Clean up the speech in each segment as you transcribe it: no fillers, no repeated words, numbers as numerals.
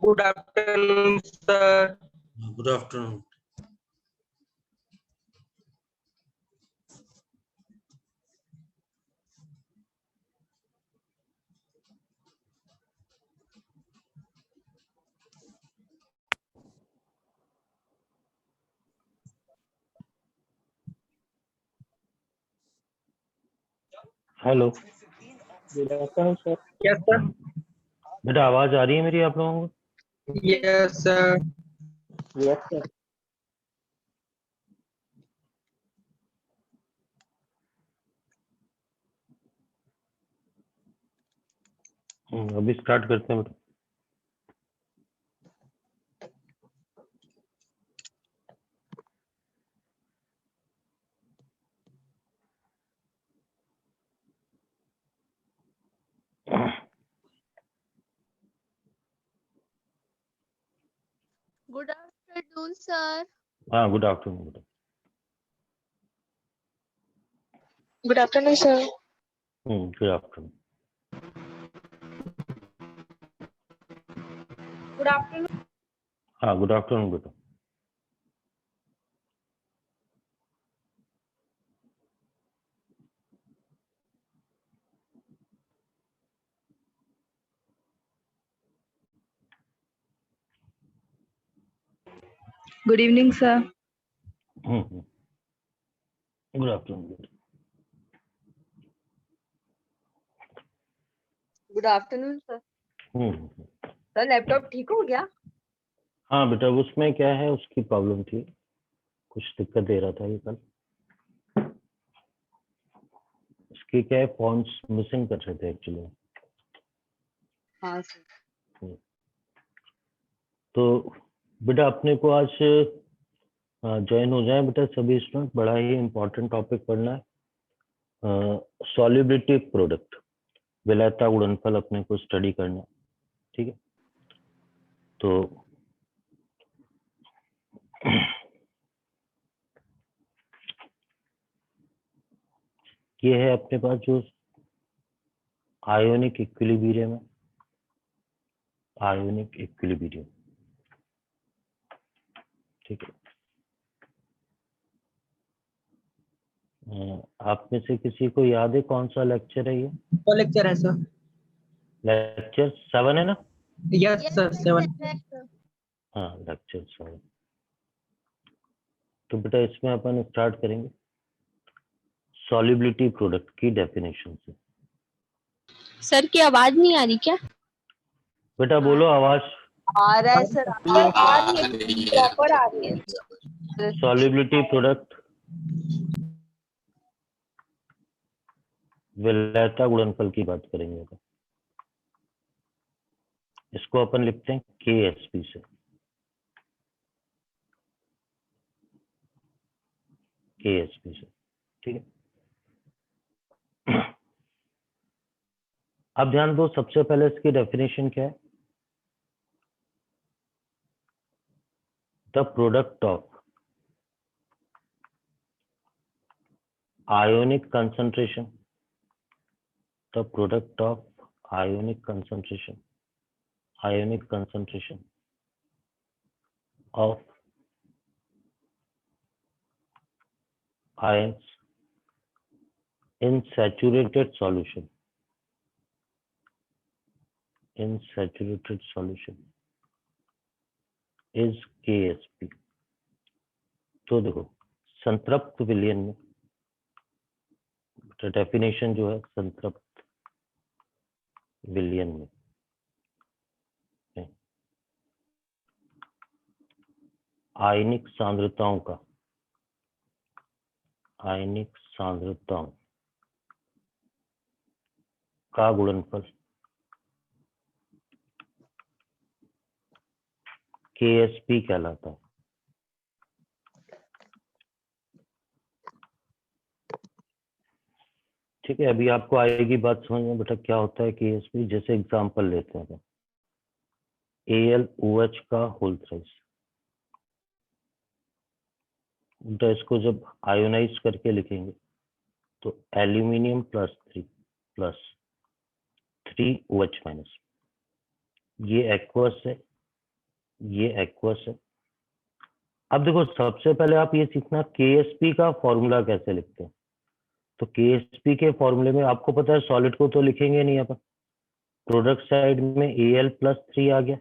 Good afternoon, sir. Good afternoon. Hello good afternoon sir. Yes, sir. बेटा, आवाज आ रही है मेरी आप लोगों को? Yes, sir. Yes sir. अभी स्टार्ट करते हैं बेटा। Good afternoon, sir. हाँ, गुड आफ्टरनून बेटा। Good afternoon, sir. Good afternoon. Good afternoon. हाँ, गुड आफ्टरनून बेटा। Good evening, sir. Good afternoon बेटा। Good afternoon sir. Sir laptop ठीक हो गया? हाँ बेटा, उसमें क्या है, उसकी प्रॉब्लम थी, कुछ दिक्कत दे रहा था ये कल। उसकी क्या है, फॉन्ट्स मिसिंग कर रहे थे एक्चुअली। हाँ सर। तो बेटा अपने को आज ज्वाइन हो जाए बेटा सभी स्टूडेंट। बड़ा ही इम्पोर्टेंट टॉपिक पढ़ना है, सॉल्युबिलिटी प्रोडक्ट, विलायता गुणनफल अपने को स्टडी करना है। ठीक है, तो ये है अपने पास जो आयोनिक इक्विलिब्रियम है, आयोनिक इक्विलिब्रियम। ठीक है, आप में से किसी को याद है कौन सा लेक्चर है ये? तो लेक्चर है सर। लेक्चर 7 है ना? Yes, sir. 7. हाँ, लेक्चर 7। तो बेटा इसमें अपन स्टार्ट करेंगे सॉल्युबिलिटी प्रोडक्ट की डेफिनेशन से। सर की आवाज नहीं आ रही क्या? बेटा बोलो, आवाज। आ रहा है सर। आ रही है, प्रॉपर आ रही है। सॉल्युबिलिटी प्रोडक्ट विलायता गुणनफल की बात करेंगे बेटा। इसको अपन लिखते हैं KSP से। KSP से, ठीक है। अब ध्यान दो, सबसे पहले इसकी डेफिनेशन क्या है? The product of ionic concentration, the product of ionic concentration of ions in saturated solution is KSP। तो देखो, संतृप्त विलयन में डेफिनेशन जो है संतृप्त विलयन में आयनिक सांद्रताओं का गुणनफल KSP कहलाता है। ठीक है, अभी आपको आएगी बात समझ में बेटा क्या होता है KSP। जैसे एग्जांपल लेते हैं AlOH का होल थ्राइस। तो इसको जब आयोनाइज करके लिखेंगे तो एल्यूमिनियम +3 OH-, ये एक्वस है, ये एक्वस है। अब देखो सबसे पहले आप ये सीखना KSP का फॉर्मूला कैसे लिखते हैं। तो KSP के फॉर्मूले में आपको पता है सॉलिड को तो लिखेंगे नहीं अपन, प्रोडक्ट साइड में Al+3 आ गया,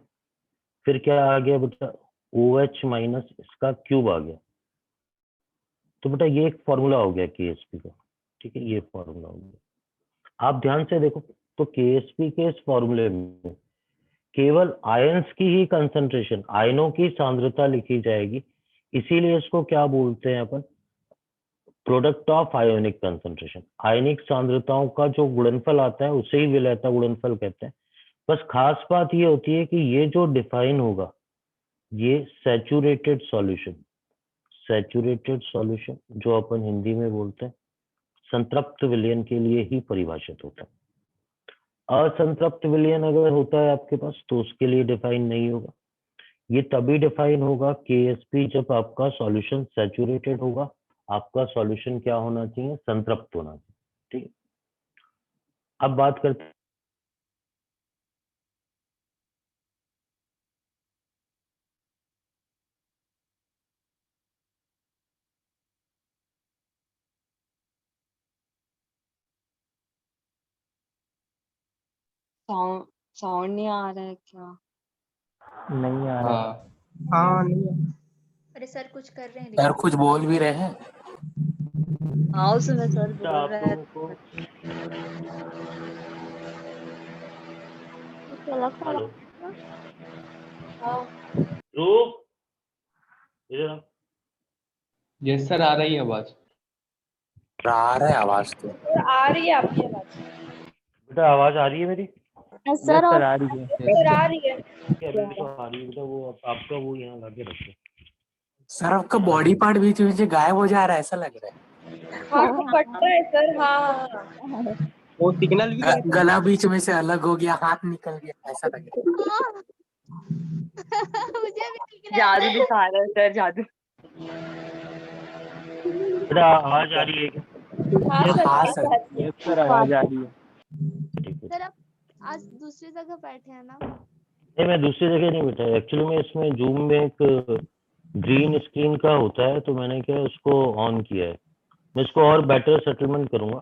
फिर क्या आ गया बेटा OH माइनस इसका क्यूब आ गया। तो बेटा ये एक फॉर्मूला हो गया KSP का, ठीक है, ये फॉर्मूला हो गया। आप ध्यान से देखो तो KSP के इस फॉर्मूले में केवल आयंस की ही कंसंट्रेशन, आयनों की सांद्रता लिखी जाएगी, इसीलिए इसको क्या बोलते हैं अपन, प्रोडक्ट ऑफ आयोनिक कंसंट्रेशन। आयनिक सांद्रताओं का जो गुणनफल आता है उसे ही विलेयता गुणनफल कहते हैं। बस खास बात ये होती है कि ये जो डिफाइन होगा ये सैचुरेटेड सॉल्यूशन, सैचुरेटेड सॉल्यूशन जो अपन हिंदी में बोलते हैं संतृप्त विलयन के लिए ही परिभाषित होता है। असंतृप्त विलयन अगर होता है आपके पास तो उसके लिए डिफाइन नहीं होगा। ये तभी डिफाइन होगा KSP जब आपका सॉल्यूशन सैचुरेटेड होगा, आपका सॉल्यूशन क्या होना चाहिए, संतृप्त होना चाहिए, ठीक है। अब बात करते हैं साउंड नहीं आ रहा है क्या? नहीं आ रहा। हाँ हाँ नहीं अरे सर कुछ कर रहे हैं यार रिकॉर्ड। कुछ बोल भी रहे हैं। हाँ उसमें सर बोल आप रहा है। लोगों को, हेलो ध्रुव, इधर आओ। यस सर, आ रही है आवाज। आ रहा है आवाज तो। आ रही है आपकी आवाज। बेटा आवाज आ रही है मेरी? सर आ रही है। सर आ रही है। क्या मेरी तो आ रही है बेटा, वो आपका वो यहाँ लाके रखो। सर आपका बॉडी पार्ट बीच बीच में गायब हो जा रहा है ऐसा लग रहा हाँ तो कटता है सर। हाँ वो सिग्नल भी है। गला बीच में से अलग हो गया, हाथ निकल गया, ऐसा लग रहा है। मुझे भी दिख रहा जादू है। दिखा रहा है सर, जादू। बेटा आवाज आ रही है क्या? हाँ सर। यस सर आवाज आ रही है। ठीक है। सर आप आज दूसरी जगह बैठे हैं ना? नहीं मैं दूसरी जगह नहीं बैठा, एक्चुअली में इसमें जूम में एक ग्रीन स्क्रीन का होता है तो मैंने क्या उसको ऑन किया है। मैं इसको और बेटर सेटलमेंट करूंगा,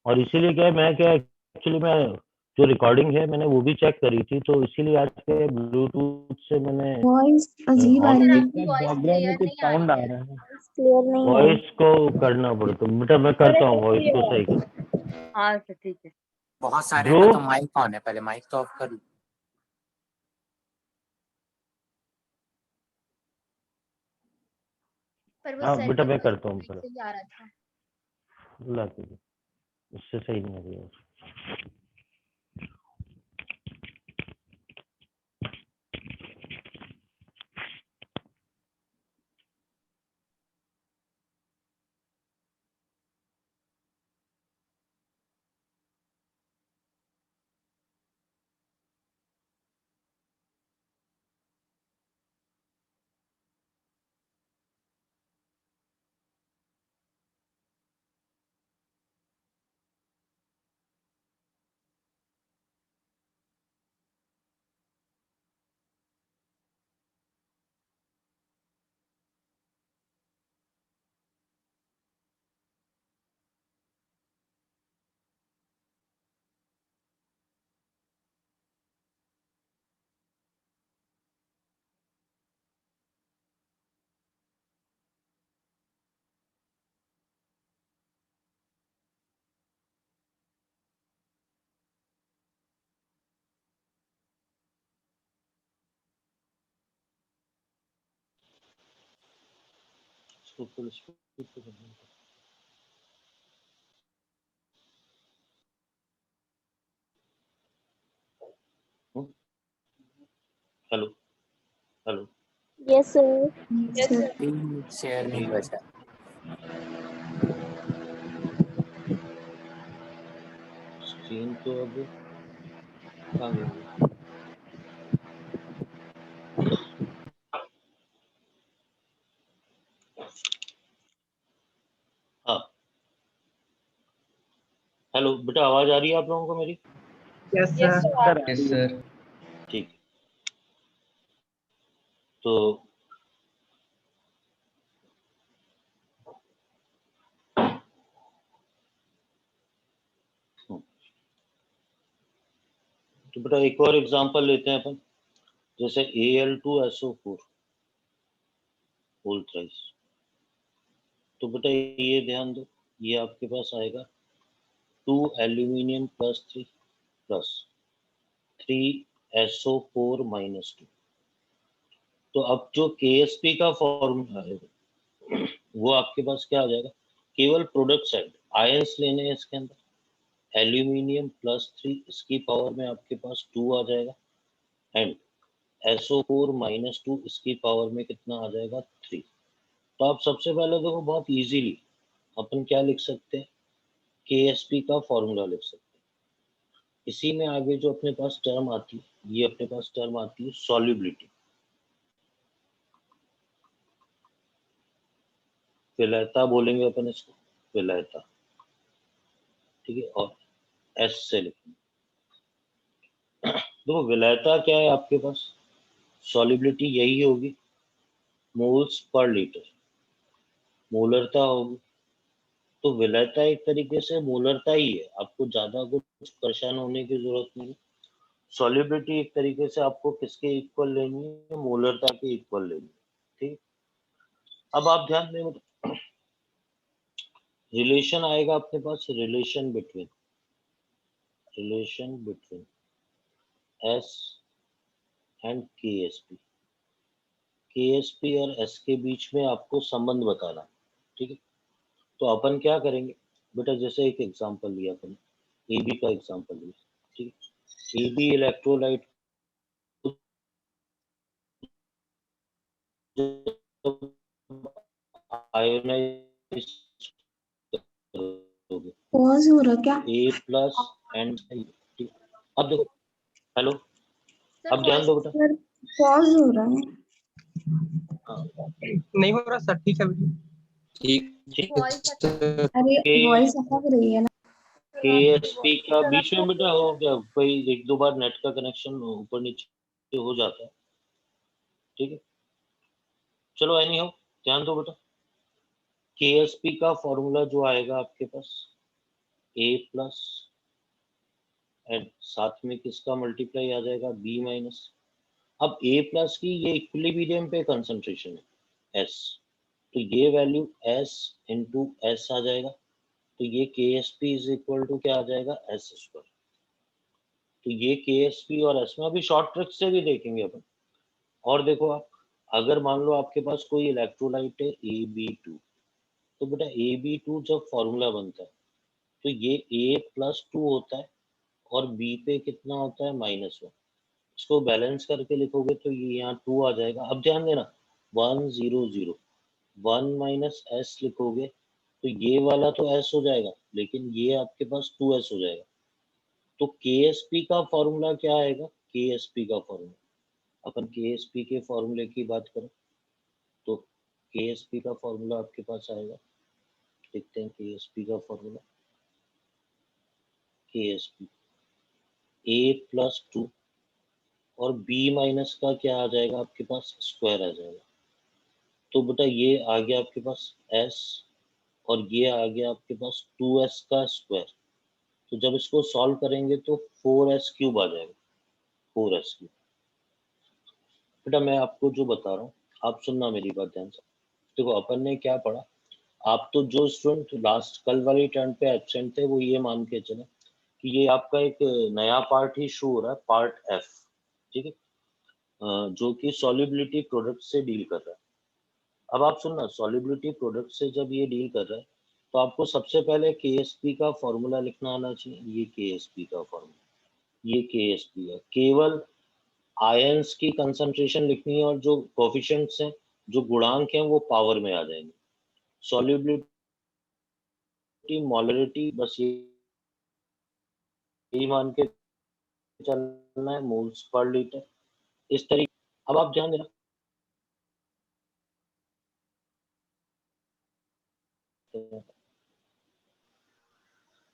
और इसीलिए क्या है मैं क्या एक्चुअली मैं जो रिकॉर्डिंग है मैंने वो भी चेक करी थी, तो इसीलिए आज के ब्लूटूथ से मैंने वॉइस अजीब आ ऑन रही है। आपकी वॉइस बैकग्राउंड में क्लियर कुछ नहीं आ साउंड आ रही है। रहा है। क्लियर नहीं है। वॉइस को करना पड़ता। बेटा मैं करता हूँ वॉइस को सही कर। हाँ सर ठीक है। बहुत सारे हैं ना, ध्रुव, तो माइक ऑन है, पहले माइक तो ऑफ कर लो। पर वो हाँ सर बेटा की मैं वॉइस करता हूँ से ही आ रहा था। ला के दो। उससे सही नहीं आ रही है। Hello hello. Yes sir. Share नहीं बचा। स्क्रीन तो अब कहाँ गई? हाँ हेलो बेटा आवाज आ रही है आप लोगों को मेरी? Yes sir. सर आ रही है। सर। ठीक है। तो बेटा एक और एग्जांपल लेते हैं अपन, जैसे Al2SO4 होल थ्राइस। तो बेटा ये ध्यान दो, ये आपके पास आएगा 2 aluminium plus 3 plus 3SO4 minus 2। तो अब जो KSP का फॉर्मूला है वो आपके पास क्या आ जाएगा, केवल प्रोडक्ट साइड आयंस लेने हैं इसके अंदर, एल्यूमिनियम प्लस 3 इसकी पावर में आपके पास 2 आ जाएगा, एंड SO4 माइनस 2 इसकी पावर में कितना आ जाएगा 3। तो आप सबसे पहले देखो बहुत इजीली अपन क्या लिख सकते हैं, KSP का फॉर्मूला लिख सकते हैं। इसी में आगे जो अपने पास टर्म आती है, ये अपने पास टर्म आती है सॉल्युबिलिटी, विलयता बोलेंगे अपन इसको, विलयता, ठीक है, और S से लिखेंगे। देखो विलयता क्या है आपके पास, सॉल्युबिलिटी यही होगी मोल्स पर लीटर, मोलरता होगी। तो विलयता एक तरीके से मोलरता ही है, आपको ज्यादा कुछ परेशान होने की जरूरत नहीं है। सॉल्युबिलिटी एक तरीके से आपको किसके इक्वल लेनी है, मोलरता के इक्वल लेनी है, ठीक। अब आप ध्यान दें, रिलेशन आएगा अपने पास, relation between S and KSP, KSP और S के बीच में आपको संबंध बताना, ठीक है। तो अपन क्या करेंगे बेटा, जैसे एक एग्जांपल लिया अपन, AB का एग्जांपल लिया, ठीक है। AB इलेक्ट्रोलाइट आयोनाइज करोगे, पॉज हो रहा क्या? A प्लस एंड, ठीक। अब देखो, हेलो, सर अब ध्यान दो बेटा, सर पॉज हो रहा है। हाँ, नहीं हो रहा सर, ठीक है बेटा। ठीक ठीक वॉइस अरे है। वॉइस अटक रही है ना। KSP का बीच में बेटा हो गया, कोई एक दो बार नेट का कनेक्शन ऊपर नीचे हो जाता है, ठीक है। चलो एनी हो, ध्यान दो बेटा, KSP का फॉर्मूला जो आएगा आपके पास A प्लस एंड साथ में किसका मल्टीप्लाई आ जाएगा B माइनस। अब A प्लस की ये इक्विलिब्रियम पे कंसंट्रेशन है S, तो ये वैल्यू S इंटू S आ जाएगा, तो ये KSP इज इक्वल टू क्या आ जाएगा S स्क्वायर। तो ये KSP और S में अभी शॉर्ट ट्रिक से भी देखेंगे अपन। और देखो आप, अगर मान लो आपके पास कोई इलेक्ट्रोलाइट है AB2, तो बेटा AB2 जब फॉर्मूला बनता है तो ये A प्लस 2 होता है और B पे कितना होता है -1। इसको बैलेंस करके लिखोगे तो ये यहाँ 2 आ जाएगा। अब ध्यान देना 1 0 0 1 माइनस S लिखोगे तो ये वाला तो S हो जाएगा, लेकिन ये आपके पास 2S हो जाएगा। तो KSP का फॉर्मूला क्या आएगा, KSP का फॉर्मूला, अपन KSP के फॉर्मूले की बात करें तो KSP का फॉर्मूला आपके पास आएगा, देखते हैं KSP का फॉर्मूला, KSP A प्लस 2 और B माइनस का क्या आ जाएगा आपके पास, स्क्वायर आ जाएगा। तो बेटा ये आ गया आपके पास S और ये आ गया आपके पास 2S का स्क्वायर। तो जब इसको सॉल्व करेंगे तो 4S क्यूब आ जाएगा, 4S क्यूब। बेटा मैं आपको जो बता रहा हूँ आप सुनना मेरी बात ध्यान से। देखो अपन ने क्या पढ़ा, आप तो जो स्टूडेंट लास्ट कल वाली टर्न पे एब्सेंट थे वो ये मान के चले कि ये आपका एक नया पार्ट ही शुरू हो रहा है, पार्ट F, ठीक है, जो कि सॉल्युबिलिटी प्रोडक्ट से डील कर रहा है। अब आप सुनना, सॉल्युबिलिटी प्रोडक्ट से जब ये डील कर रहा है तो आपको सबसे पहले KSP का फॉर्मूला लिखना आना चाहिए। ये KSP का फॉर्मूला, ये KSP है, केवल आयंस की कंसंट्रेशन लिखनी है और जो कोफिशिएंट्स हैं, जो गुणांक हैं वो पावर में आ जाएंगे। सॉल्युबिलिटी, मोलरिटी, बस यही मान के चलना है, मोल्स पर लीटर, इस तरीके। अब आप ध्यान देना,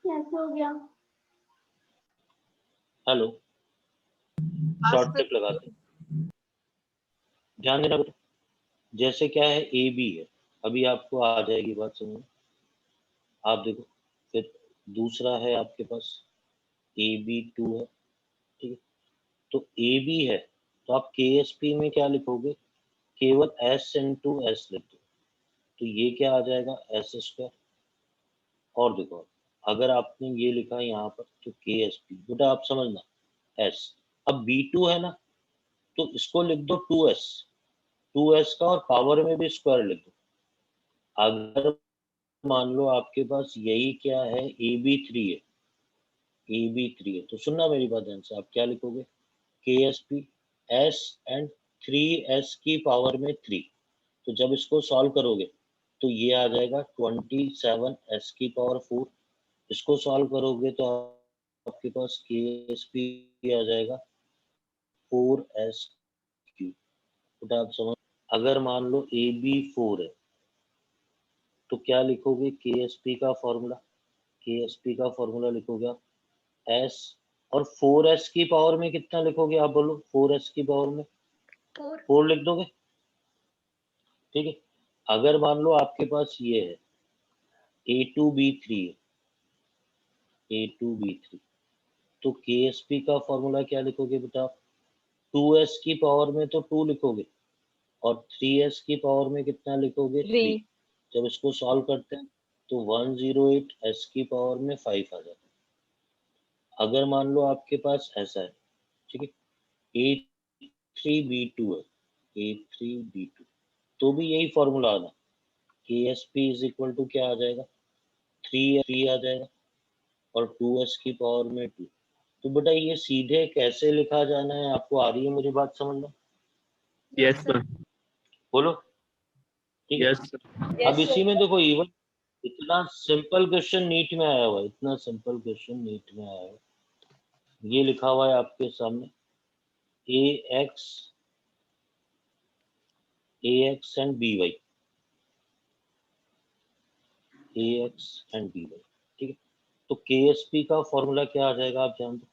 कैसे हो गया? हेलो, शॉर्ट ट्रिक लगाते हैं, ध्यान देना बेटा, जैसे क्या है ए बी है, अभी आपको आ जाएगी बात समझ में। आप देखो फिर दूसरा है आपके पास ए बी 2 है, ठीक है। तो ए बी है तो आप के एस पी में क्या लिखोगे, केवल एस इंटू एस लिख दो, तो ये क्या आ जाएगा एस स्क्वायर। और देखो अगर आपने ये लिखा यहाँ पर तो के एस पी, बेटा आप समझना एस, अब बी 2 है ना तो इसको लिख दो 2s, 2s का और पावर में भी स्क्वायर लिख दो। अगर मान लो आपके पास यही क्या है ए बी 3 है, ए बी 3 है, तो सुनना मेरी बात ध्यान से, आप क्या लिखोगे के S P S and 3s की पावर में 3, तो जब इसको सॉल्व करोगे तो ये आ जाएगा 27s की पावर 4, इसको सॉल्व करोगे तो आपके पास के एस पी आ जाएगा 4s क्यूब। बेटा आप समझ, अगर मान लो ए बी 4 है तो क्या लिखोगे के एस पी का फॉर्मूला, के एस पी का फॉर्मूला लिखोगे आप एस, और 4s की पावर में कितना लिखोगे आप बोलो, 4s की पावर में 4 लिख दोगे, ठीक है। अगर मान लो आपके पास ये है A2B3 है, A2B3, तो KSP का फॉर्मूला क्या लिखोगे बेटा आप, 2s की पावर में तो 2 लिखोगे और 3s की पावर में कितना लिखोगे 3, जब इसको सॉल्व करते हैं तो 108s की पावर में 5 आ जाता है। अगर मान लो आपके पास ऐसा है, ठीक है, A3B2 है, A3B2, तो भी यही फॉर्मूला आना, KSP इज इक्वल टू क्या आ जाएगा 3 आ जाएगा और 2s की पावर में 2। तो बेटा ये सीधे कैसे लिखा जाना है, आपको आ रही है मुझे बात समझना? Yes sir. बोलो, ठीक है। Yes sir. अब इसी में देखो इवन इतना सिंपल क्वेश्चन नीट में आया हुआ है, इतना सिंपल क्वेश्चन नीट में आया है, ये लिखा हुआ है आपके सामने ax and by, ax and by, ठीक है। तो KSP का फॉर्मूला क्या आ जाएगा आप जान दो,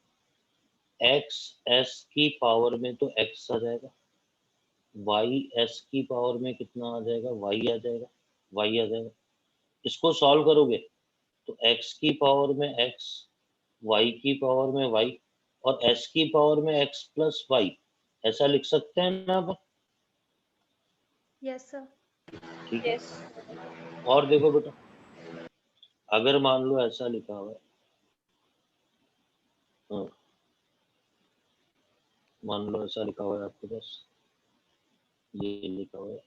x s की पावर में तो x आ जाएगा, y s की पावर में कितना आ जाएगा y आ जाएगा, y आ जाएगा। इसको सॉल्व करोगे तो x की पावर में x, y की पावर में y और s की पावर में x प्लस y, ऐसा लिख सकते हैं ना आप? Yes sir. ठीक है। और देखो बेटा, अगर मान लो ऐसा लिखा हुआ है, हाँ, मान लो ऐसा लिखा हुआ है आपके पास, ये लिखा हुआ है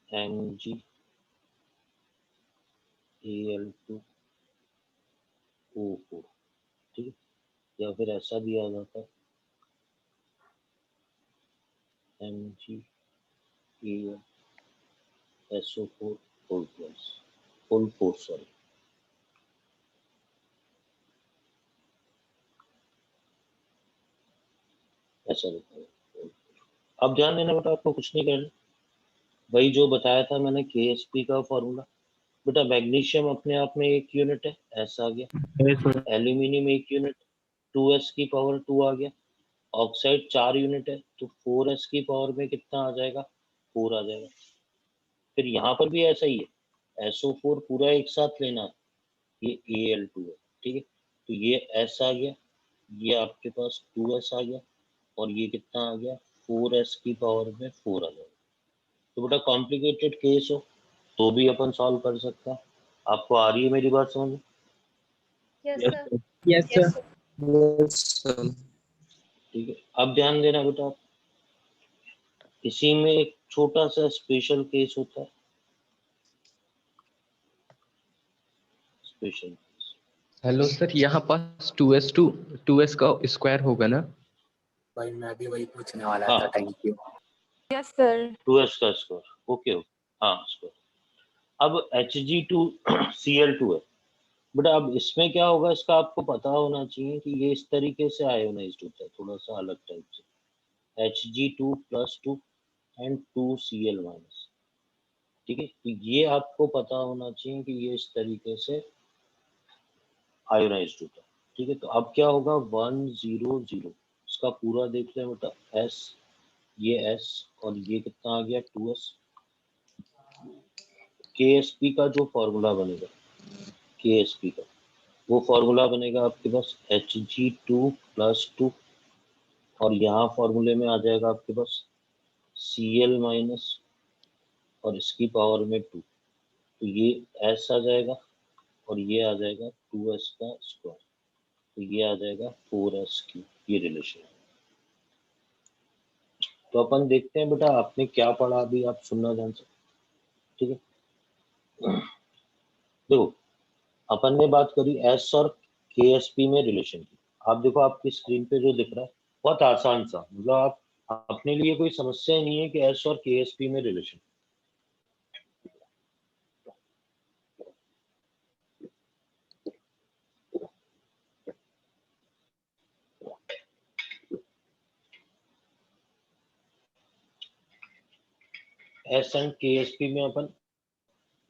Mg Al2O4, ठीक है, या फिर ऐसा भी आ जाता है Mg SO4 होल 4 सॉरी, ऐसा लिखा है। अब ध्यान देना बेटा, आपको कुछ नहीं करना, वही जो बताया था मैंने KSP का फॉर्मूला। बेटा मैग्नीशियम अपने आप में 1 यूनिट है, ऐसा आ गया, एल्यूमिनियम 1 यूनिट, 2s की पावर 2 आ गया, ऑक्साइड 4 यूनिट है तो 4s की पावर में कितना आ जाएगा 4 आ जाएगा। फिर यहाँ पर भी ऐसा ही है, SO4 पूरा एक साथ लेना है, ये Al2 है, ठीक है, तो ये S आ गया, ये आपके पास 2s आ गया और ये कितना आ गया 4s की पावर में 4 आ जाएगा। तो बेटा कॉम्प्लिकेटेड केस हो तो भी अपन सॉल्व कर सकते हैं। आपको आ रही है मेरी बात समझ में? Yes sir. Yes sir. ठीक है, अब ध्यान देना बेटा, इसी में एक छोटा सा स्पेशल केस होता है, स्पेशल केस। हेलो सर, यहाँ पास 2s का स्क्वायर होगा ना? भाई मैं भी वही पूछने वाला हाँ, था, thank you. Yes sir. 2s का स्क्वायर, ओके ओके, हाँ स्क्वायर। अब Hg2Cl2 है बेटा, अब इसमें क्या होगा इसका आपको पता होना चाहिए कि ये इस तरीके से आयोनाइज्ड होता है, थोड़ा सा अलग टाइप से, Hg2+2 एंड 2Cl-, ठीक है, तो ये आपको पता होना चाहिए कि ये इस तरीके से आयोनाइज्ड होता है, ठीक है। तो अब क्या होगा 1 0 0 इसका पूरा देख लें बेटा, S, ये S और ये कितना आ गया 2S। KSP का जो फॉर्मूला बनेगा, KSP का वो फॉर्मूला बनेगा आपके पास Hg2 + 2 और यहाँ फॉर्मूले में आ जाएगा आपके पास Cl माइनस और इसकी पावर में 2, तो ये S आ जाएगा और ये आ जाएगा 2S का स्क्वायर, तो ये आ जाएगा 4S3, ये रिलेशन। तो अपन देखते हैं बेटा आपने क्या पढ़ा अभी, आप सुनना ध्यान से, ठीक है। देखो अपन ने बात करी S और KSP में रिलेशन की। आप देखो आपकी स्क्रीन पे जो दिख रहा है बहुत आसान सा, मतलब आप अपने लिए कोई समस्या ही नहीं है कि S और KSP में रिलेशन। S एंड KSP में अपन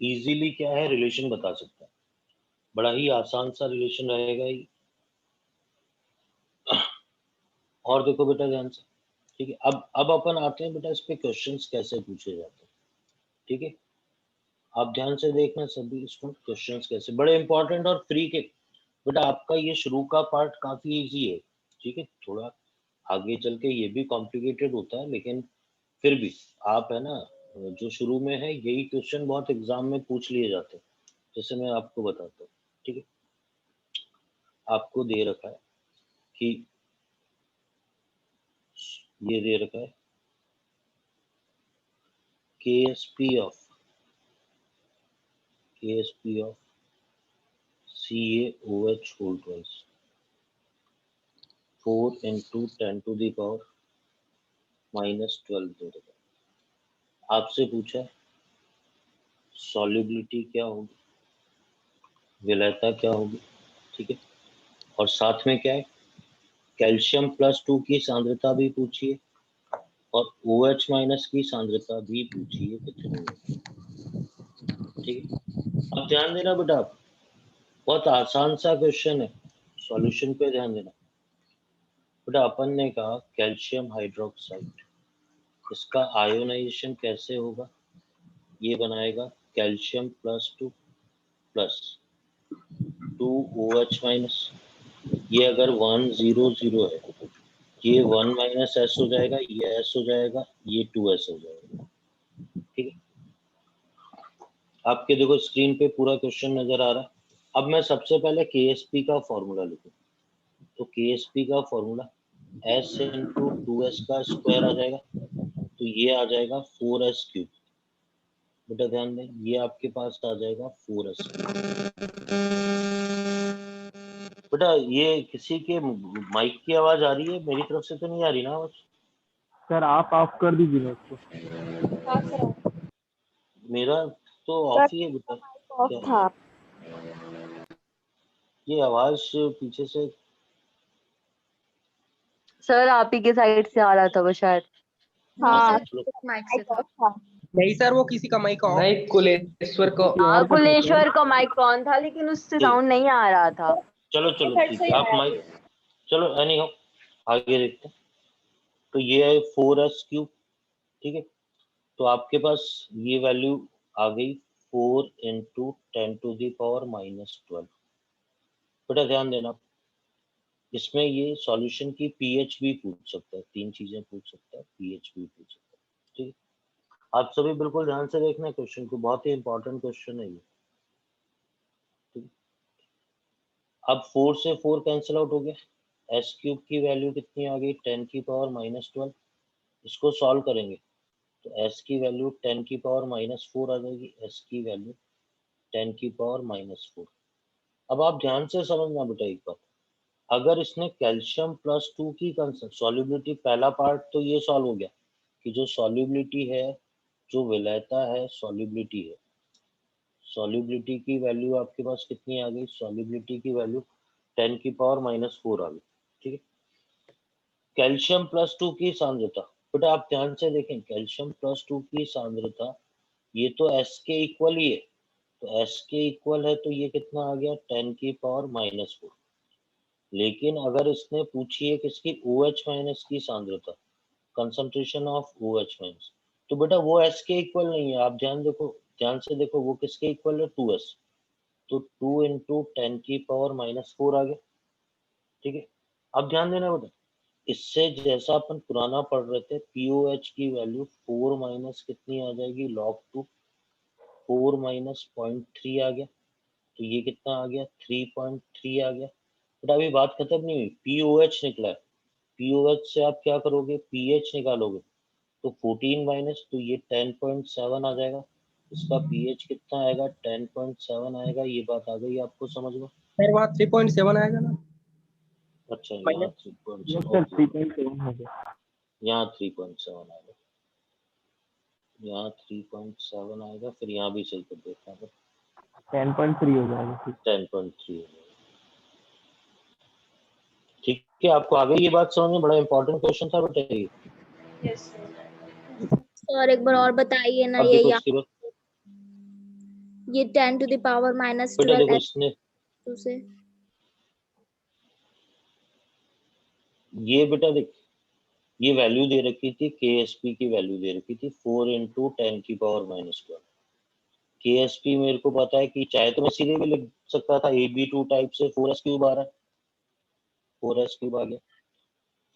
इजीली क्या है रिलेशन बता सकते हैं, बड़ा ही आसान सा रिलेशन रहेगा ही। और देखो बेटा ध्यान से, ठीक है। अब अपन आते हैं बेटा इस पे क्वेश्चंस कैसे पूछे जाते हैं, ठीक है। आप ध्यान से देखना सभी, इसको क्वेश्चंस कैसे, बड़े इंपॉर्टेंट और फ्री के। बेटा आपका ये शुरू का पार्ट काफी इजी है, ठीक है। थोड़ा आगे चल के ये भी कॉम्प्लिकेटेड होता है, लेकिन फिर भी आप है ना, जो शुरू में है यही क्वेश्चन बहुत एग्जाम में पूछ लिए जाते हैं। जैसे मैं आपको बताता हूँ, ठीक है। आपको दे रखा है कि ये दे रखा है KSP of CaOH whole twice 4 × 10⁻⁻12 दे रखा है। आपसे पूछा है सॉल्युबिलिटी क्या होगी, विलयता क्या होगी, ठीक है। और साथ में क्या है, कैल्शियम +2 की सांद्रता भी पूछी है और OH- की सांद्रता भी पूछी है कितनी है, ठीक है। अब ध्यान देना बेटा, बहुत आसान सा क्वेश्चन है, सॉल्यूशन पे ध्यान देना बेटा। अपन ने कहा कैल्शियम हाइड्रोक्साइड, इसका आयोनाइजेशन कैसे होगा, ये बनाएगा कैल्शियम +2 + 2OH-, ये अगर 1 0 0 है, ये 1 - S हो जाएगा, ये S हो जाएगा, ये 2S हो जाएगा, ठीक है। आपके देखो स्क्रीन पे पूरा क्वेश्चन नजर आ रहा है। अब मैं सबसे पहले KSP का फॉर्मूला लिखूं, तो KSP का फॉर्मूला S × 2S का स्क्वायर आ जाएगा, तो ये आ जाएगा 4S3। बेटा ध्यान दें, ये आपके पास आ जाएगा 4S। बेटा ये किसी के माइक की आवाज आ रही है, मेरी तरफ से तो नहीं आ रही ना आवाज? सर आप ऑफ कर दीजिए उसको। हाँ सर। मेरा तो ऑफ ही है बेटा। ऑफ क्या था। ये आवाज पीछे से? सर आप ही के साइड से आ रहा था वो शायद। हाँ, चलो माइक से माइक था। ऑफ था। नहीं सर, वो किसी का माइक ऑफ। नहीं, कुलेश्वर को। हाँ कुलेश्वर का माइक ऑन था लेकिन उससे साउंड नहीं आ रहा था। चलो फिर ठीक से है, आप आया। माइक, चलो एनी हो, आगे देखते हैं। तो ये है 4S3, ठीक है। तो आपके पास ये वैल्यू आ गई 4 × 10⁻⁻12। बेटा ध्यान देना, इसमें ये सॉल्यूशन की पीएच भी पूछ सकता है, 3 चीजें पूछ सकता है, पीएच भी पूछ सकता है, ठीक है। आप सभी बिल्कुल ध्यान से देखना क्वेश्चन को, बहुत ही इंपॉर्टेंट क्वेश्चन है ये, ठीक है। अब 4 से 4 कैंसिल आउट हो गया, S³ की वैल्यू कितनी आ गई 10⁻⁻12। इसको सॉल्व करेंगे तो S की वैल्यू 10⁻⁻4 आ जाएगी, S की वैल्यू 10⁻⁻4। अब आप ध्यान से समझना बेटा एक बात, अगर इसने कैल्शियम +2 की सॉल्युबिलिटी, पहला पार्ट तो ये सॉल्व हो गया कि जो सॉल्युबिलिटी है, जो विलयता है, सॉल्युबिलिटी है, सॉल्युबिलिटी की वैल्यू आपके पास कितनी आ गई, सॉल्युबिलिटी की वैल्यू 10⁻⁻4 आ गई, ठीक है। कैल्शियम +2 की सांद्रता, बेटा आप ध्यान से देखें, कैल्शियम +2 की सांद्रता ये तो S के इक्वल ही है, तो S के इक्वल है तो ये कितना आ गया 10⁻⁻4। लेकिन अगर इसने पूछी है किसकी OH माइनस की सांद्रता, कंसंट्रेशन ऑफ OH माइनस, तो बेटा वो S के इक्वल नहीं है। आप ध्यान से देखो वो किसके इक्वल है, 2S। तो 2 इंटू 10⁻⁻4 आ गया। ठीक है, अब ध्यान देना बेटा, इससे जैसा अपन पुराना पढ़ रहे थे, POH की वैल्यू 4 माइनस कितनी आ जाएगी, log 2, 4 माइनस 0.3 आ गया। तो ये कितना आ गया, 3.3 आ गया। बट अभी बात खत्म नहीं हुई, POH निकला है। POH से आप क्या करोगे, pH निकालोगे। तो 14 माइनस, तो ये 10.7 आ जाएगा। इसका pH कितना आएगा, 10.7 आएगा। ये बात आ गई आपको समझ में? सर वहाँ 3.7 आएगा ना? अच्छा, यहाँ माइनस 3.7, सर ओके, 3.7 हो गया। यहाँ 3.7 आएगा, यहाँ 3.7 आएगा, फिर यहाँ भी सही कर देता है, 10.3 हो जाएगा फिर। 10.3। ठीक है, आपको आ गई ये बात समझ में? बड़ा इंपॉर्टेंट क्वेश्चन था बेटा ये। यस और एक बार और बताइए ना, अब ये देखो इसके बाद ये 10⁻⁻12 बेटा देखो इसने से ये बेटा देख, ये वैल्यू दे रखी थी, KSP की वैल्यू दे रखी थी 4 इंटू 10⁻⁻12। KSP मेरे को पता है कि चाहे तो मैं सीधे भी लिख सकता था, AB2 टाइप से 4s³ आ रहा है, 4s³ आ गया,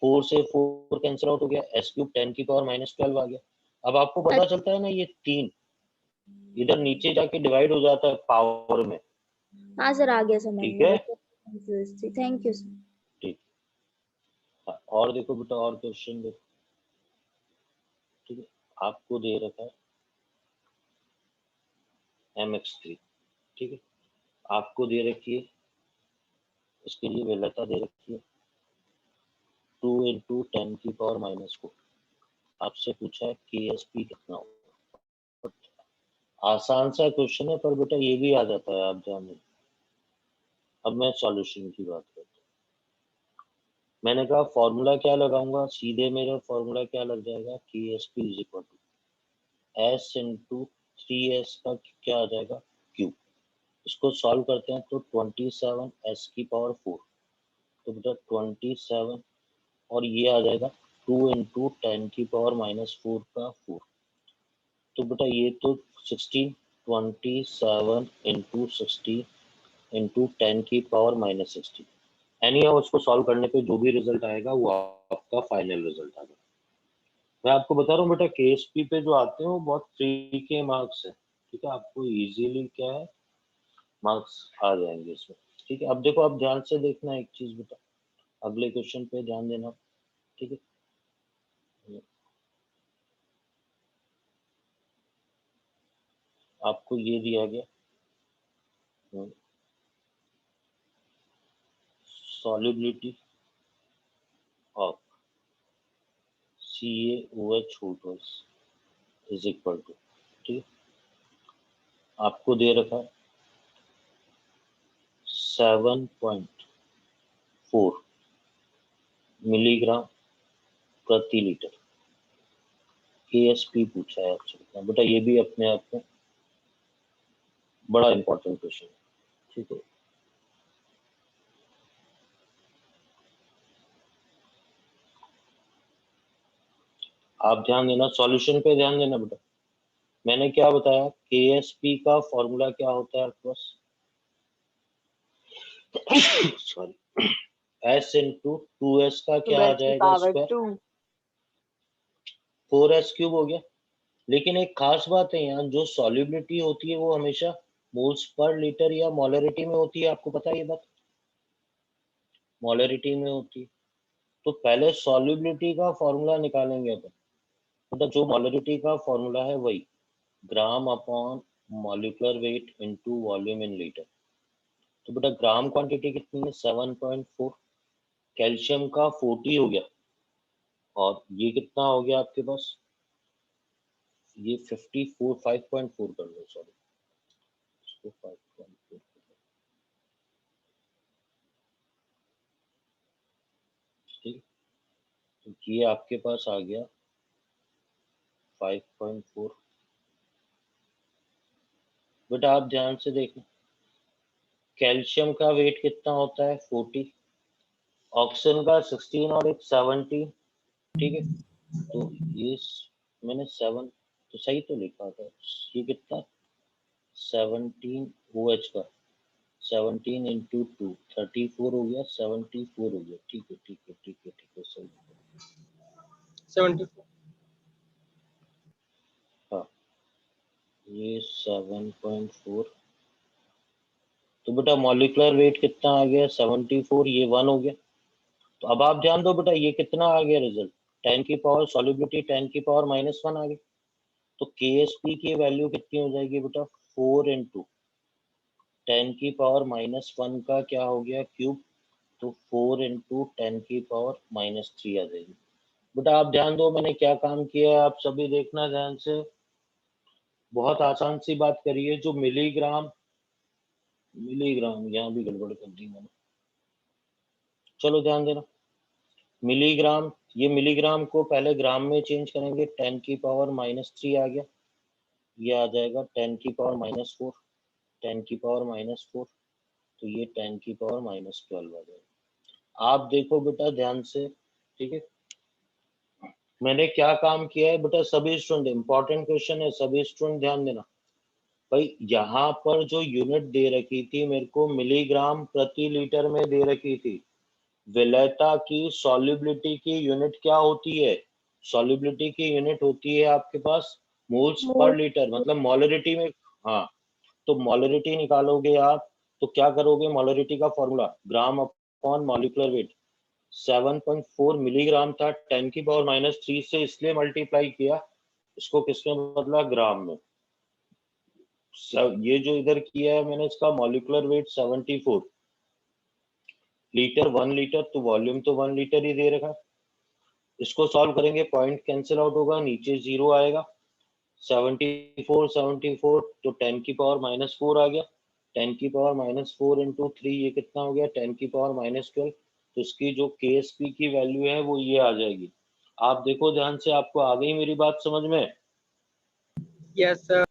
4 से 4 कैंसिल आउट हो गया, s³ 10⁻⁻12 आ गया। अब आपको पता चलता है ना, ये 3 इधर नीचे जाके डिवाइड हो जाता है पावर में। हाँ सर, आ गया समझ ठीक में। है, कंफ्यूज थी, थैंक यू सर। ठीक। और देखो बेटा, और क्वेश्चन देखो। ठीक है, आपको दे रखा है MX3। ठीक है, आपको दे रखी है, इसके लिए वैल्यूता दे रखी है 2 इंटू 10⁻⁻4। आपसे पूछा है KSP कितना होगा। आसान सा क्वेश्चन है, पर बेटा ये भी आ जाता है, आप जान लो। अब मैं सॉल्यूशन की बात करता हूँ। मैंने कहा फॉर्मूला क्या लगाऊंगा, सीधे मेरा फॉर्मूला क्या लग जाएगा, KSP is equal to S into 3S का क्या आ जाएगा, क्यूब। इसको सॉल्व करते हैं तो 27s⁴। तो बेटा 27, और ये आ जाएगा 2 इंटू 10⁻⁻4 का 4। तो बेटा ये तो 16, 27 इंटू 16 इंटू 10⁻⁻16। एनी हाउ उसको सॉल्व करने पे जो भी रिजल्ट आएगा वो आपका फाइनल रिजल्ट आएगा। मैं आपको बता रहा हूँ बेटा, KSP पे जो आते हैं वो बहुत 3 के मार्क्स है। ठीक है, आपको इजीली क्या है, मार्क्स आ जाएंगे इसमें। ठीक है, अब देखो, आप ध्यान से देखना एक चीज बेटा, अगले क्वेश्चन पे ध्यान देना। ठीक है, आपको ये दिया गया, solubility of CaOH whole twice is equal to, ठीक है, आपको दे रखा है 7.4 मिलीग्राम प्रति लीटर। KSP पूछा है आपसे बेटा, ये भी अपने आप में बड़ा इंपॉर्टेंट क्वेश्चन है। ठीक है, आप ध्यान देना, सॉल्यूशन पे ध्यान देना बेटा। मैंने क्या बताया, KSP का फॉर्मूला क्या होता है आपके पास, सॉरी, S इंटू 2S का क्या आ जाएगा स्क्वायर, 4s³ हो गया। लेकिन एक खास बात है यहाँ, जो सॉल्युबिलिटी होती है वो हमेशा मोल्स पर लीटर या मोलरिटी में होती है। आपको पता है ये बात, मोलरिटी में होती है। तो पहले सॉल्युबिलिटी का फॉर्मूला निकालेंगे अपन, मतलब जो मोलरिटी का फॉर्मूला है वही, ग्राम upon molecular weight into volume in litre. तो बेटा ग्राम क्वांटिटी कितनी है, 7.4, कैल्शियम का 40 हो गया, और ये कितना हो गया आपके पास, ये 54, 5.4 कर लो, सॉरी, इसको 5.4, ठीक। तो ये आपके पास आ गया 5.4। बेटा आप ध्यान से देखना, कैल्शियम का वेट कितना होता है, 40, ऑक्सीजन का 16 और एक 17, ठीक है। तो ये मैंने 7 तो सही तो लिखा था। ये कितना 17 OH का 17 इंटू 2 34 हो गया, 74 हो गया। ठीक है ठीक है ठीक है ठीक है सही। 74। हाँ ये 7.4। तो बेटा मॉलिक्यूलर वेट कितना आ गया 74, ये 1 हो गया। तो अब आप ध्यान दो बेटा ये कितना आ गया रिजल्ट, 10 की पावर सॉल्युबिलिटी 10 की पावर -1 आ गई। तो KSP की वैल्यू कितनी हो जाएगी बेटा 4 इंटू 10 की पावर -1 का क्या हो गया क्यूब, तो 4 इंटू 10 की पावर -3 आ जाएगी। बेटा आप ध्यान दो मैंने क्या काम किया है, आप सभी देखना ध्यान से। बहुत आसान सी बात करिए, जो मिलीग्राम यहाँ भी गड़बड़ कर दी मैंने, चलो ध्यान देना। मिलीग्राम, ये मिलीग्राम को पहले ग्राम में चेंज करेंगे, 10 की पावर -3 आ गया, ये आ जाएगा 10 की पावर -4, 10 की पावर -4, तो ये 10 की पावर -12 आ जाएगा। आप देखो बेटा ध्यान से, ठीक है। मैंने क्या काम किया है बेटा, सभी स्टूडेंट, इंपॉर्टेंट क्वेश्चन है, सभी स्टूडेंट ध्यान देना। भाई यहाँ पर जो यूनिट दे रखी थी मेरे को मिलीग्राम प्रति लीटर में दे रखी थी। विलेयता की सॉल्युबिलिटी की यूनिट क्या होती है, सॉल्युबिलिटी की यूनिट होती है आपके पास मोल्स पर लीटर, मतलब मोलरिटी में। हाँ तो मोलरिटी निकालोगे आप तो क्या करोगे, मोलरिटी का फॉर्मूला ग्राम अपॉन मॉलिक्यूलर वेट। 7.4 मिलीग्राम था, 10 की पावर -3 से इसलिए मल्टीप्लाई किया, इसको किसमें बदला, ग्राम में। ये जो इधर किया है मैंने, इसका मॉलिक्यूलर वेट 74 लीटर, 1 लीटर, तो वॉल्यूम तो 1 लीटर ही दे रखा। इसको सॉल्व करेंगे, पॉइंट कैंसिल आउट होगा, नीचे 0 आएगा। 74 तो 10 की पावर -4 आ गया, 10 की पावर -4 इंटू 3 ये कितना हो गया 10 की पावर -12। तो इसकी जो KSP की वैल्यू है वो ये आ जाएगी। आप देखो ध्यान से, आपको आ गई मेरी बात समझ में? Yes sir.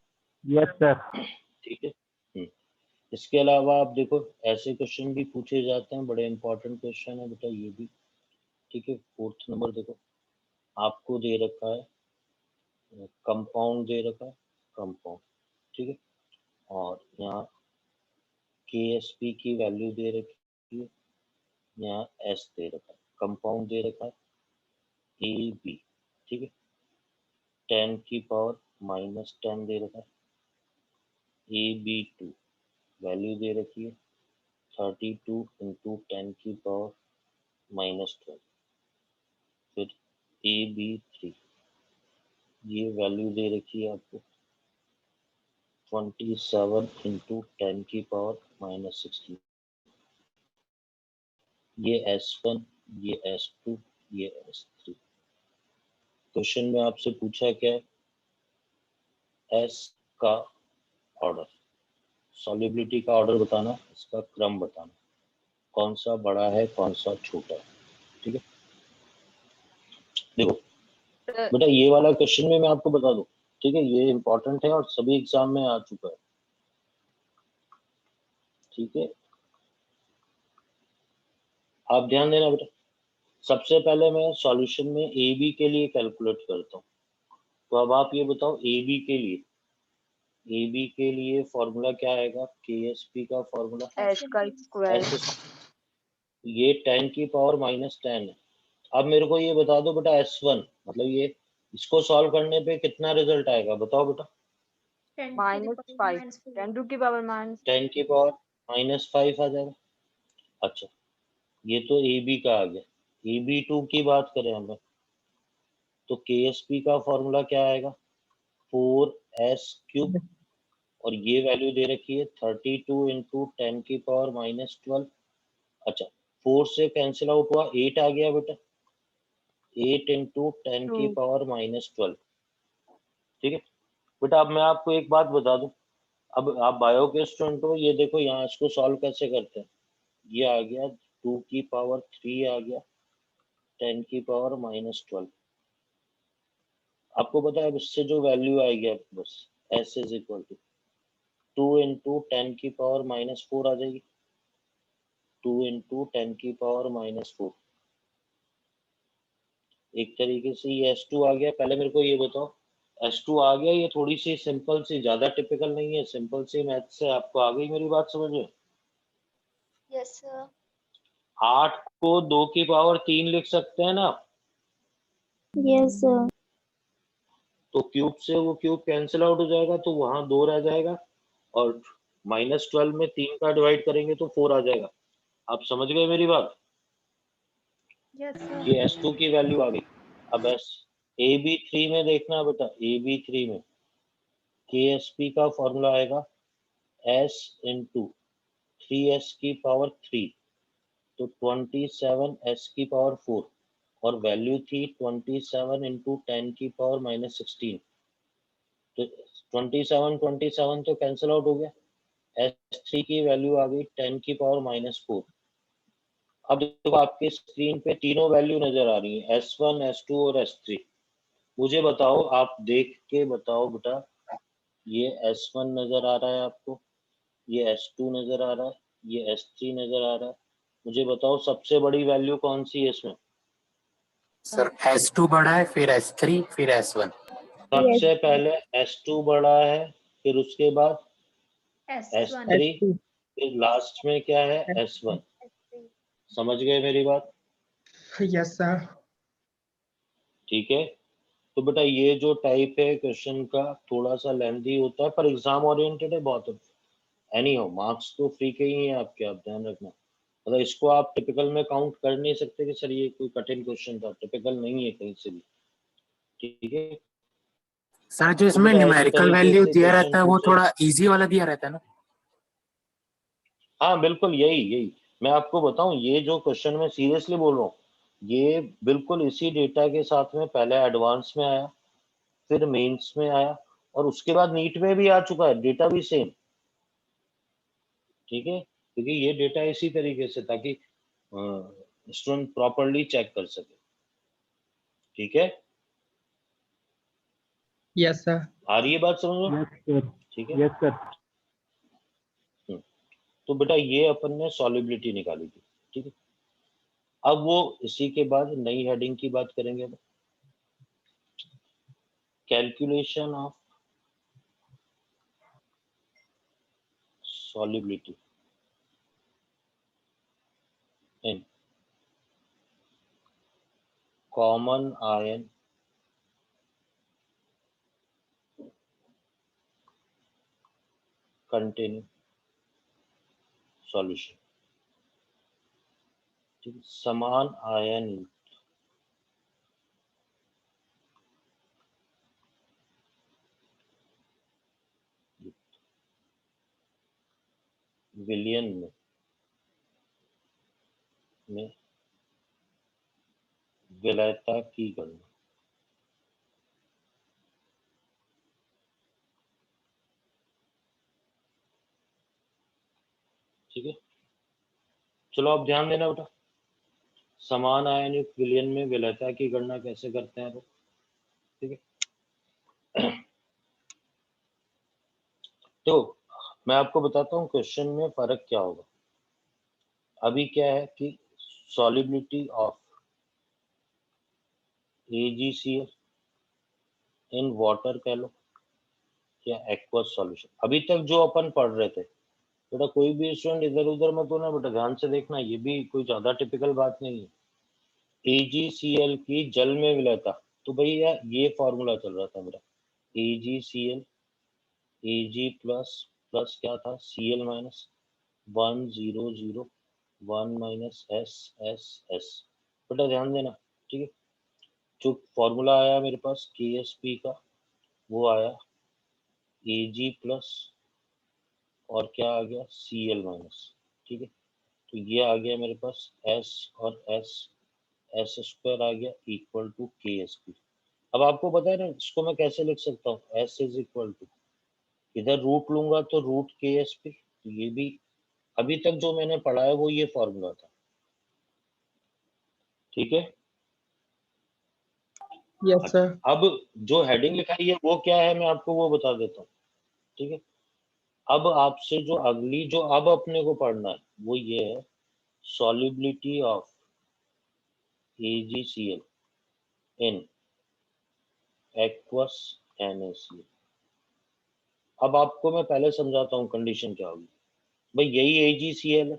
Yes sir. ठीक है। इसके अलावा आप देखो ऐसे क्वेश्चन भी पूछे जाते हैं, बड़े इंपॉर्टेंट क्वेश्चन है बेटा ये भी। ठीक है, 4th नंबर देखो, आपको दे रखा है कंपाउंड, दे रखा है कंपाउंड, ठीक है। और यहाँ KSP की वैल्यू दे रखी है, यहाँ S दे रखा है, कंपाउंड दे रखा है AB, ठीक है। 10 की पावर -10 दे रखा है, AB2 वैल्यू दे रखी है 32 इंटू 10 की पावर -12। फिर AB3 ये वैल्यू दे रखी है आपको 27 इंटू 10 की पावर -16। ये S1, ये S2, ये S3। क्वेश्चन में आपसे पूछा क्या है, S का ऑर्डर, सॉल्युबिलिटी का ऑर्डर बताना, इसका क्रम बताना, कौन सा बड़ा है कौन सा छोटा है। ठीक है, देखो बेटा ये वाला क्वेश्चन में मैं आपको बता दूं, ठीक है, ये इंपॉर्टेंट है और सभी एग्जाम में आ चुका है। ठीक है, आप ध्यान देना बेटा। सबसे पहले मैं सॉल्यूशन में ए बी के लिए कैलकुलेट करता हूँ। तो अब आप ये बताओ ए बी के लिए फॉर्मूला क्या आएगा, KSP का फॉर्मूला एस का स्क्वायर, ये 10 की पावर -10 है। अब मेरे को ये बता दो बेटा S1, मतलब ये इसको सॉल्व करने पे कितना रिजल्ट आएगा बताओ बेटा। -5, 10 की पावर -, 10 की पावर -5 आ जाएगा। अच्छा ये तो ए बी का आ गया। AB2 की बात करें हमें तो KSP का फॉर्मूला क्या आएगा 4S3, और ये वैल्यू दे रखी है 32 इंटू 10 की पावर -12। अच्छा 4 से कैंसिल आउट हुआ, 8 आ गया बेटा, 8 इंटू 10 की 2, पावर -12। ठीक है बेटा, अब मैं आपको एक बात बता दूं, अब आप बायो के स्टूडेंट हो, ये देखो यहाँ इसको सॉल्व कैसे करते हैं। ये आ गया 2 की पावर 3 आ गया 10 की पावर -12। आपको पता है इससे जो वैल्यू आएगी आपके पास S is equal to 2 into 10 की पावर -4 आ जाएगी। 2 इंटू 10 की पावर -4। एक तरीके से ये S2 आ गया। पहले मेरे को ये बताओ, S2 आ गया, ये थोड़ी सी सिंपल सी, ज्यादा टिपिकल नहीं है, सिंपल सी मैथ से आपको आ गई मेरी बात समझ में? Yes sir. 8 को 2 की पावर 3 लिख सकते हैं ना? Yes, sir. तो क्यूब से वो क्यूब कैंसिल आउट हो जाएगा, तो वहां 2 रह जाएगा, और -12 में 3 का डिवाइड करेंगे तो 4 आ जाएगा। आप समझ गए मेरी बात? Yes sir. ये S2 की वैल्यू आ गई। अब AB3 में देखना बेटा, AB3 में KSP का फॉर्मूला आएगा S इंटू 3S की पावर 3, तो 27 S की पावर 4, और वैल्यू थी 27 इंटू 10 की पावर -16, तो 27 तो कैंसिल आउट हो गया। S3 की वैल्यू आ गई 10 की पावर -4। अब देखो आपके स्क्रीन पे तीनों वैल्यू नजर आ रही है, S1, S2 और S3। मुझे बताओ, आप देख के बताओ बेटा, ये S1 नजर आ रहा है आपको, ये S2 नजर आ रहा है, ये S3 नजर आ रहा है। मुझे बताओ सबसे बड़ी वैल्यू कौन सी है इसमें? सर S2 बड़ा है, फिर S3, फिर S1। सबसे पहले S2 बड़ा है, फिर उसके बाद S1। S3, फिर लास्ट में क्या है? S1। समझ गए मेरी बात? Yes sir. ठीक है। तो बेटा ये जो टाइप है क्वेश्चन का, थोड़ा सा लेंथी होता है, पर एग्जाम ओरिएंटेड है बहुत। एनी हो, मार्क्स तो फ्री के ही हैं आपके, आप ध्यान रखना। मतलब इसको आप टिपिकल में काउंट कर नहीं सकते कि सर ये कोई कठिन क्वेश्चन था, टिपिकल नहीं है कहीं से भी। ठीक है। सर जो तो इसमें बेटा ऐसी न्यूमेरिकल तरीके वैल्यू से दिया क्वेश्चन रहता है वो पूछे। थोड़ा इजी वाला दिया रहता है ना? हाँ बिल्कुल, यही यही मैं आपको बताऊं, ये जो क्वेश्चन मैं सीरियसली बोल रहा हूँ, ये बिल्कुल इसी डेटा के साथ में पहले एडवांस में आया, फिर मेंस में आया, और उसके बाद नीट में भी आ चुका है, डेटा भी सेम। ठीक है, क्योंकि ये डेटा इसी तरीके से, ताकि स्टूडेंट प्रॉपरली चेक कर सके। ठीक है, यस सर। आ रही है बात समझ में? Yes sir. ठीक है। Yes sir. तो बेटा ये अपन ने सॉल्युबिलिटी निकाली थी। ठीक है, अब वो इसी के बाद नई हेडिंग की बात करेंगे, calculation of solubility in common ion containing solution। ठीक है? समान आयन विलयन में विलयता की गणना। ठीक है, चलो अब ध्यान देना बेटा, समान आयन युक्त विलयन में विलयता की गणना कैसे करते हैं लोग। ठीक है, तो मैं आपको बताता हूँ क्वेश्चन में फर्क क्या होगा। अभी क्या है कि solubility of AgCl in water कह लो या एक्वस सॉल्यूशन। अभी तक जो अपन पढ़ रहे थे बेटा, कोई भी स्टूडेंट इधर उधर मत होना बेटा, ध्यान से देखना, ये भी कोई ज्यादा टिपिकल बात नहीं है। AgCl की जल में विलयता, तो भैया ये फॉर्मूला चल रहा था मेरा, AgCl Ag प्लस प्लस क्या था, Cl minus 1 0 0 1 minus S S S। बेटा ध्यान देना। ठीक है, जो फॉर्मूला आया मेरे पास KSP का, वो आया Ag प्लस और क्या आ गया, Cl माइनस। ठीक है, तो ये आ गया मेरे पास S और S स्क्वायर आ गया इक्वल टू KSP। अब आपको पता है ना इसको मैं कैसे लिख सकता हूँ, S इज इक्वल टू, इधर रूट लूंगा तो रूट KSP। तो ये भी अभी तक जो मैंने पढ़ा है वो ये फॉर्मूला था। ठीक है, यस सर। अब जो हेडिंग लिखाई है वो क्या है मैं आपको वो बता देता हूँ। ठीक है, अब आपसे जो अगली जो अब अपने को पढ़ना है वो ये है solubility of AgCl in aqueous NaCl। अब आपको मैं पहले समझाता हूँ कंडीशन क्या होगी। भाई यही AgCl है,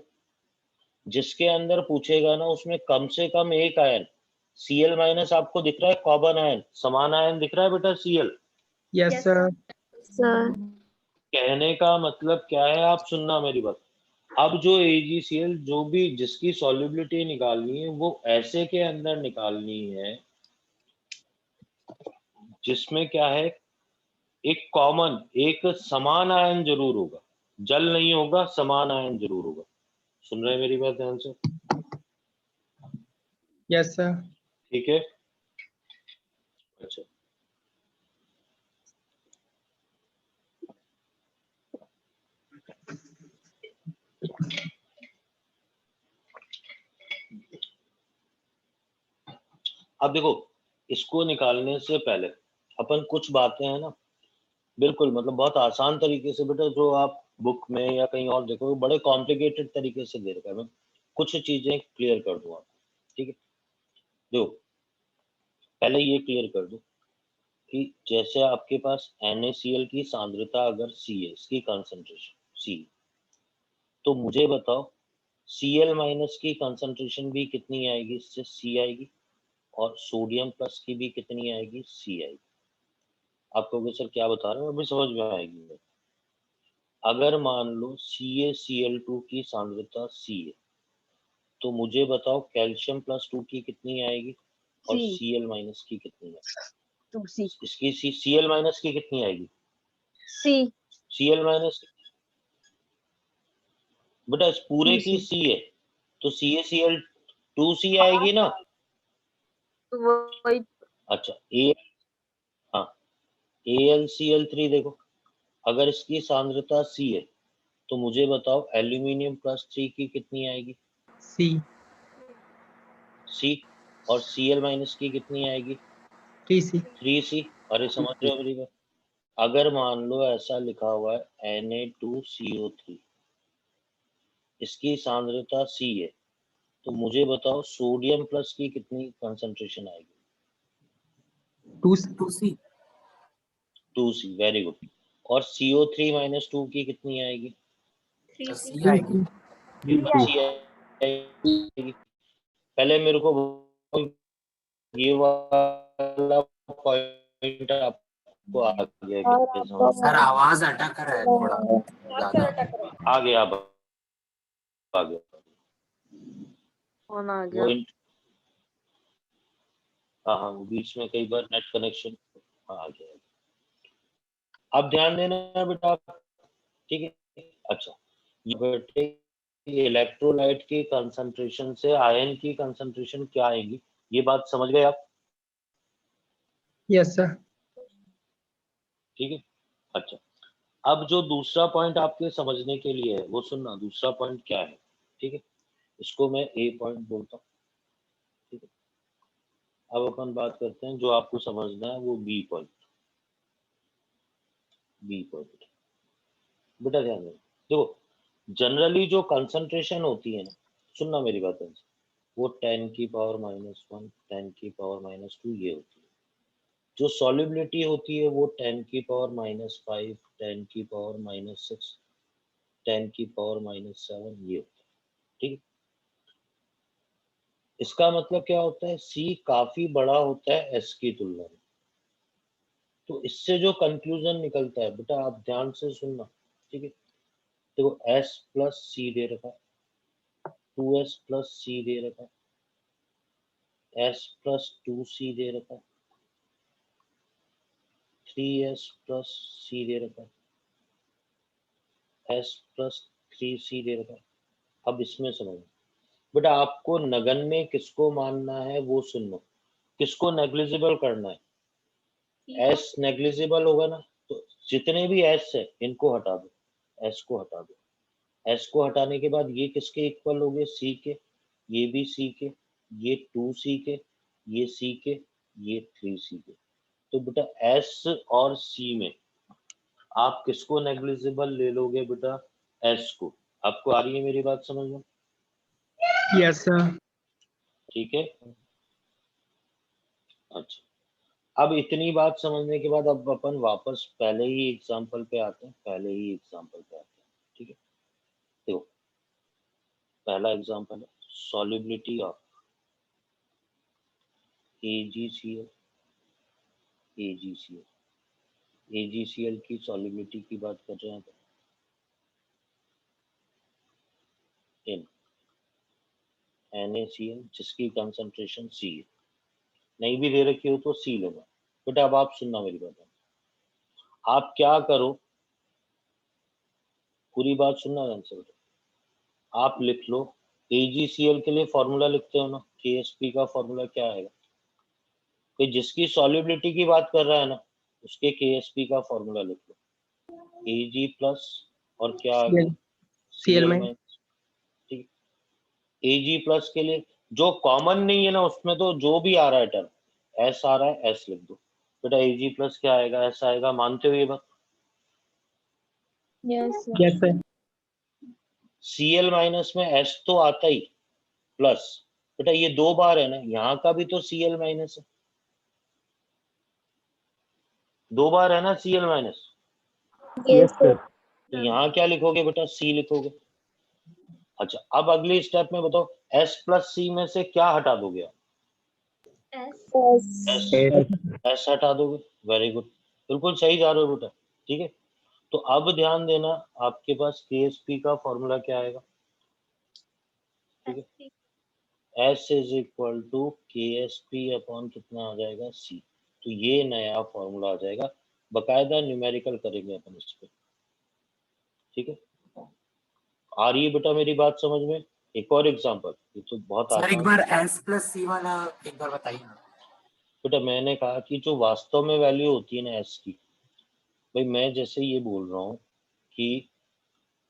जिसके अंदर पूछेगा ना उसमें कम से कम एक आयन Cl माइनस आपको दिख रहा है, कॉमन आयन, समान आयन दिख रहा है बेटा Cl। Yes, Yes, sir. Sir. कहने का मतलब क्या है, आप सुनना मेरी बात। अब जो AgCl जो भी जिसकी सॉल्युबिलिटी निकालनी है वो ऐसे के अंदर निकालनी है जिसमें क्या है, एक कॉमन, एक समान आयन जरूर होगा, जल नहीं होगा, समान आयन जरूर होगा। सुन रहे हैं मेरी बात ध्यान से? Yes, sir. ठीक है। अच्छा, अब देखो इसको निकालने से पहले अपन कुछ बातें हैं ना, बिल्कुल मतलब बहुत आसान तरीके से बेटा, जो आप बुक में या कहीं और देखोगे बड़े कॉम्प्लिकेटेड तरीके से दे रखा है, मैं कुछ चीजें क्लियर कर दूं आपको। ठीक है, देखो पहले ये क्लियर कर दूं कि जैसे आपके पास NaCl की सांद्रता अगर C है, इसकी कंसंट्रेशन C, तो मुझे बताओ Cl माइनस की कंसंट्रेशन भी कितनी आएगी, इससे C आएगी, और सोडियम प्लस की भी कितनी आएगी, C आएगी। आप कहोगे सर क्या बता रहे हो, अभी समझ में आएगी। अगर मान लो CaCl2 की सांद्रता C है, तो मुझे बताओ कैल्शियम प्लस 2 की कितनी आएगी और C। Cl माइनस की कितनी आएगी। 2C। इसकी Cl माइनस की कितनी आएगी, C। Cl माइनस बेटा इस पूरे की 2C। C है तो CaCl2C आएगी ना। तो वही। अच्छा हाँ, AlCl3 देखो, अगर इसकी सांद्रता C है तो मुझे बताओ एल्यूमिनियम प्लस 3 की कितनी आएगी, C. C, और Cl माइनस की कितनी आएगी, 3C. 3C। अरे समझ रहे हो मेरी बात? अगर मान लो ऐसा लिखा हुआ है Na2CO3, इसकी सांद्रता C है, तो मुझे बताओ सोडियम प्लस की कितनी कंसंट्रेशन आएगी, 2C. 2C, very good. और CO3 माइनस 2 की कितनी आएगी, 3C. 3C आएगी। पहले मेरे को ये वाला पॉइंट आपको आ गया कि सर आवाज अटक रहा है थोड़ा ज्यादा। आ गया, अब आ गया कौन आ गया? पॉइंट। हाँ, बीच में कई बार नेट कनेक्शन आ गया। अब ध्यान देना बेटा, ठीक है। अच्छा, ये बेटे इलेक्ट्रोलाइट की कंसंट्रेशन से आयन की कंसंट्रेशन क्या आएगी, ये बात समझ गए आप? Yes, sir. ठीक है। अच्छा, अब जो दूसरा पॉइंट आपके समझने के लिए है वो सुनना, दूसरा पॉइंट क्या है। ठीक है, इसको मैं A पॉइंट बोलता हूँ। ठीक है, अब अपन बात करते हैं जो आपको समझना है वो B पॉइंट। बेटा ध्यान देना, देखो जनरली जो कंसंट्रेशन होती है ना, सुनना मेरी बात है, वो 10 की पावर -1, 10 की पावर -2 ये होती है। जो सॉल्युबिलिटी होती है वो 10 की पावर -5, 10 की पावर -6, 10 की पावर -7 ये होता है। ठीक है, इसका मतलब क्या होता है, C काफी बड़ा होता है S की तुलना में। तो इससे जो कंक्लूजन निकलता है बेटा, आप ध्यान से सुनना। ठीक है, देखो S प्लस C दे रखा है, 2S प्लस C दे रखा है, S प्लस 2C दे रखा है, 3S प्लस C दे रखा है, S प्लस 3C दे रखा है। अब इसमें समझो बेटा, आपको नगण्य किसको मानना है वो सुनो, किसको नेग्लिजिबल करना है। S नेग्लिजिबल होगा ना, तो जितने भी S है इनको हटा दो, S को हटा दो। S को हटाने के बाद ये किसके इक्वल हो गए, C के, ये भी C के, ये 2C के, ये C के, ये 3C के। तो बेटा S और C में आप किसको नेग्लिजिबल ले लोगे बेटा, S को। आपको आ रही है मेरी बात समझ में? Yes, sir. ठीक है। अच्छा, अब इतनी बात समझने के बाद अब अपन वापस पहले ही एग्जांपल पे आते हैं, ठीक है। तो पहला एग्जांपल है सॉल्युबिलिटी ऑफ AgCl की सॉल्युबिलिटी की बात कर रहे हैं इन NaCl जिसकी कंसंट्रेशन C है। नहीं भी दे रखी हो तो C लेना। बेटा अब आप सुनना मेरी बात, आप क्या करो, पूरी बात सुनना ध्यान से बेटा। आप लिख लो AgCl के लिए फॉर्मूला लिखते हो ना, KSP का फॉर्मूला क्या आएगा? कि जिसकी सॉल्युबिलिटी की बात कर रहा है ना, उसके KSP का फॉर्मूला लिख लो, Ag प्लस और क्या आ गया, Cl माइनस। ठीक, Ag प्लस के लिए जो कॉमन नहीं है ना, उसमें तो जो भी आ रहा है टर्म S आ रहा है, S लिख दो बेटा। Ag प्लस क्या आएगा, S आएगा। मानते हो ये बात? Yes, sir. Yes, sir. Cl minus में S तो आता ही, प्लस बेटा ये 2 बार है ना, यहाँ का भी तो Cl माइनस है, 2 बार है ना Cl माइनस। Yes, sir. तो यहाँ क्या लिखोगे बेटा, C लिखोगे। अच्छा, अब अगली स्टेप में बताओ S प्लस C में से क्या हटा दोगे आप? Yes. S हटा दोगे। वेरी गुड, बिल्कुल सही जा रहे हो बेटा। ठीक है, तो अब ध्यान देना, आपके पास KSP का फॉर्मूला क्या आएगा? ठीक है, S is equal to KSP upon कितना आ जाएगा, C। तो ये नया फॉर्मूला आ जाएगा, बकायदा न्यूमेरिकल करेंगे अपन इस पे। ठीक है, आ रही है बेटा मेरी बात समझ में? एक और एग्जांपल, ये तो बहुत सर एक आसान बार S प्लस C वाला एक बार बताइए ना। बेटा। मैंने कहा कि जो वास्तव में वैल्यू होती है ना S की, भाई मैं जैसे ये बोल रहा हूँ कि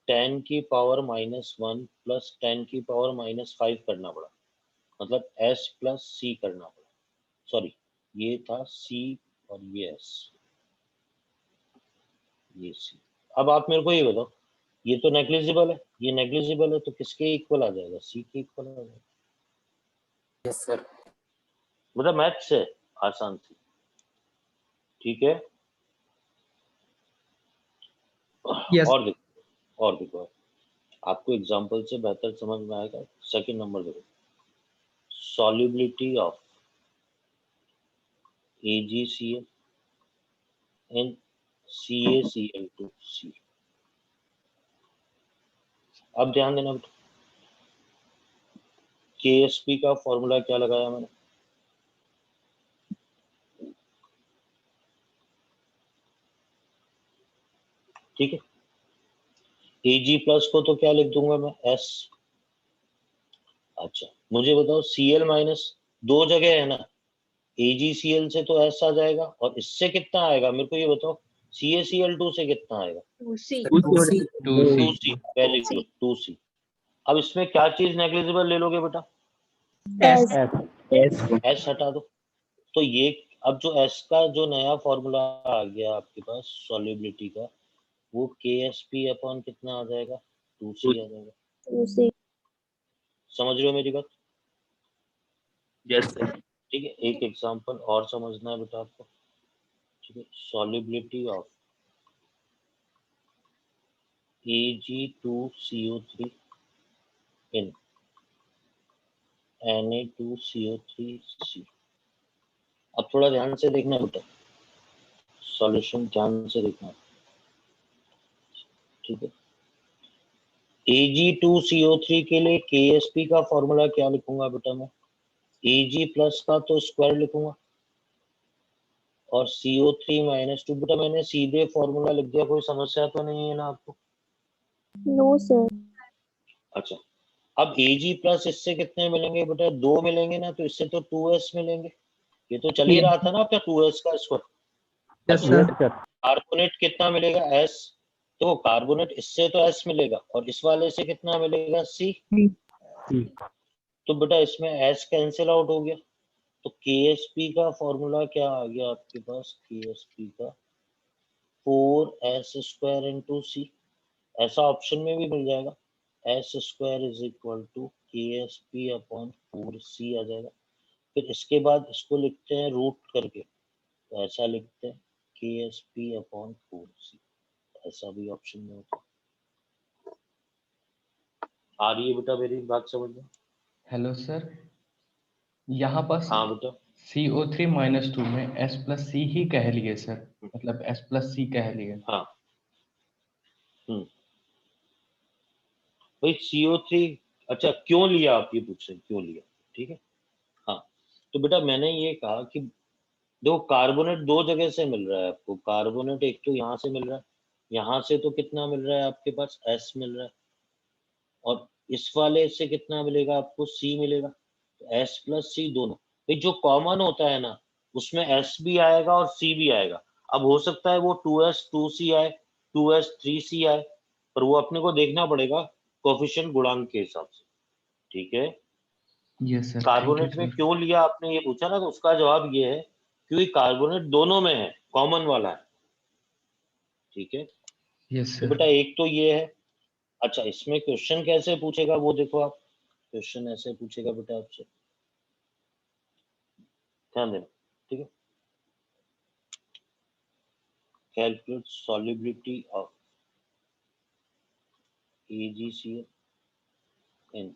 10 की पावर -1 प्लस 10 की पावर -5 करना पड़ा, मतलब S प्लस C करना पड़ा। सॉरी, ये था C और ये S, ये C। अब आप मेरे को ये बताओ, ये तो नेग्लिजिबल है, ये नेग्लिजिबल है, तो किसके इक्वल आ जाएगा? C के इक्वल आ जाएगा। Yes sir. मतलब मैथ से आसान थी। ठीक है, Yes. और देखो आपको एग्जांपल से बेहतर समझ में आएगा। सेकंड नंबर देखो, solubility of AgCl in CaCl2C। अब ध्यान देना बेटा, KSP का फॉर्मूला क्या लगाया मैंने? ठीक है, Ag प्लस को तो क्या लिख दूंगा मैं, S। अच्छा, मुझे बताओ Cl माइनस 2 जगह है ना, AgCl से तो S आ जाएगा, और इससे कितना आएगा मेरे को ये बताओ, CaCl2 से कितना आएगा? 2C 2C very good, 2C। अब इसमें क्या चीज नेग्लिजिबल ले लोगे बेटा? S. S हटा दो। तो ये अब जो S का जो नया फॉर्मूला आ गया आपके पास सॉल्युबिलिटी का, वो KSP अपॉन कितना आ जाएगा, 2C आ जाएगा। 2C. समझ रहे हो मेरी बात? Yes sir. ठीक है, एक एग्जांपल और समझना है बेटा आपको। ठीक है, solubility of Ag2CO3 in Na2CO3C। अब थोड़ा ध्यान से देखना बेटा, सॉल्यूशन ध्यान से देखना। ठीक है, Ag2CO3 के लिए KSP का फॉर्मूला क्या लिखूंगा बेटा मैं? Ag प्लस का तो स्क्वायर लिखूंगा, और CO3 माइनस 2। बेटा मैंने सीधे फॉर्मूला लिख दिया, कोई समस्या तो नहीं है ना आपको? No, sir. अच्छा, अब Ag प्लस इससे कितने मिलेंगे बेटा, 2 मिलेंगे ना, तो इससे तो 2S मिलेंगे। ये तो चल ही रहा था ना आपका 2S का स्क्वायर। Yes, sir. कार्बोनेट कितना मिलेगा, S। तो कार्बोनेट इससे तो S मिलेगा, और इस वाले से कितना मिलेगा, C। तो बेटा इसमें S कैंसिल आउट हो गया, तो KSP का फॉर्मूला क्या आ गया आपके पास, KSP का 4S स्क्वायर इंटू C। ऐसा ऑप्शन में भी मिल जाएगा, S square is equal to KSP upon 4C आ जाएगा। फिर इसके बाद इसको लिखते हैं रूट करके, तो ऐसा लिखते हैं KSP अपॉन 4C, ऐसा भी ऑप्शन में होता है। आ रही है बेटा मेरी बात समझ में? हेलो सर, यहाँ पर हाँ बेटा, CO3 - 2 में S+C ही कह लिए सर, मतलब S+C कह लिए। हाँ भाई CO3, अच्छा क्यों लिया आप ये पूछ रहे हैं, क्यों लिया, ठीक है। हाँ तो बेटा मैंने ये कहा कि देखो कार्बोनेट दो जगह से मिल रहा है आपको। कार्बोनेट एक तो यहाँ से मिल रहा है, यहाँ से तो कितना मिल रहा है आपके पास, S मिल रहा है, और इस वाले से कितना मिलेगा आपको, C मिलेगा। तो S+C दोनों भाई जो कॉमन होता है ना, उसमें S भी आएगा और C भी आएगा। अब हो सकता है वो 2S 2C आए, 2S 3C आए, पर वो अपने को देखना पड़ेगा कोफिशिएंट गुणांक के हिसाब से, ठीक है। यस सर, कार्बोनेट में क्यों लिया आपने ये पूछा ना, तो उसका जवाब ये है क्योंकि कार्बोनेट दोनों में है, कॉमन वाला है, ठीक है। यस तो सर। बेटा एक तो ये है। अच्छा इसमें क्वेश्चन कैसे पूछेगा वो देखो आप, क्वेश्चन ऐसे पूछेगा बेटा आपसे, ध्यान देना, ठीक है। Calculate solubility of AgCl in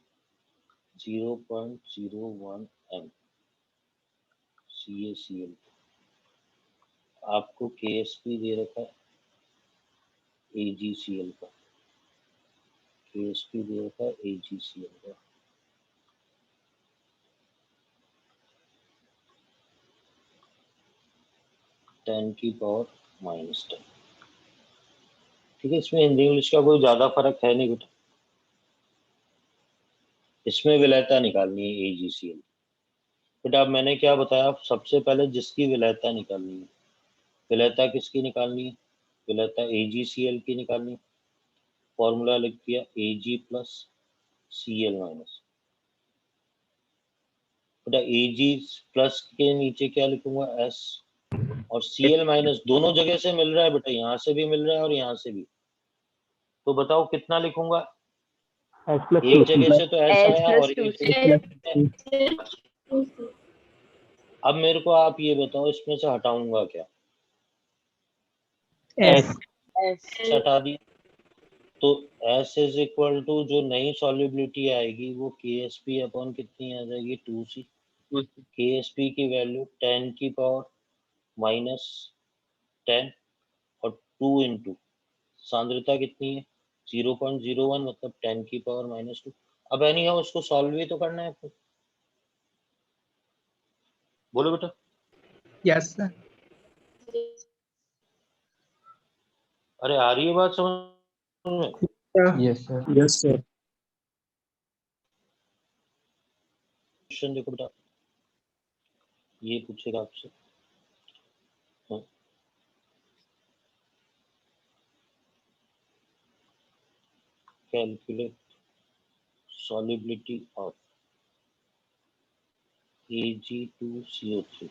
0.01 m CaCl। आपको KSP दे रखा है AgCl का, KSP दे रखा है AgCl का। टेन की पावर -10, ठीक है। इसमें हिंदी इंग्लिश का कोई ज्यादा फर्क है नहीं बेटा, इसमें विलेयता निकालनी है AgCl। बेटा अब मैंने क्या बताया, सबसे पहले जिसकी विलेयता निकालनी है, विलेयता किसकी निकालनी है, विलेयता AgCl की निकालनी है। फॉर्मूला लिख दिया Ag+Cl-। बेटा Ag+ के नीचे क्या लिखूंगा, S, और Cl- दोनों जगह से मिल रहा है बेटा, यहाँ से भी मिल रहा है और यहाँ से भी, तो बताओ कितना लिखूंगा। एक जगह से तो S आया और एक जगह से। अब मेरे को आप ये बताओ इसमें से हटाऊंगा क्या, S। हटा दिया, तो S इज इक्वल टू जो नई सॉल्युबिलिटी आएगी वो KSP अपॉन कितनी आ जाएगी, 2C। KSP की वैल्यू 10 की पावर -10 और 2 इंटू सांद्रता कितनी है 0.01, मतलब 10 की पावर -2। अब एनी हाउ उसको सॉल्व भी तो करना है आपको, बोलो बेटा। Yes sir। अरे आ रही है बात समझ में? Yes sir. Yes sir। Question देखो बेटा, ये पूछेगा आपसे, calculate solubility of Ag2CO3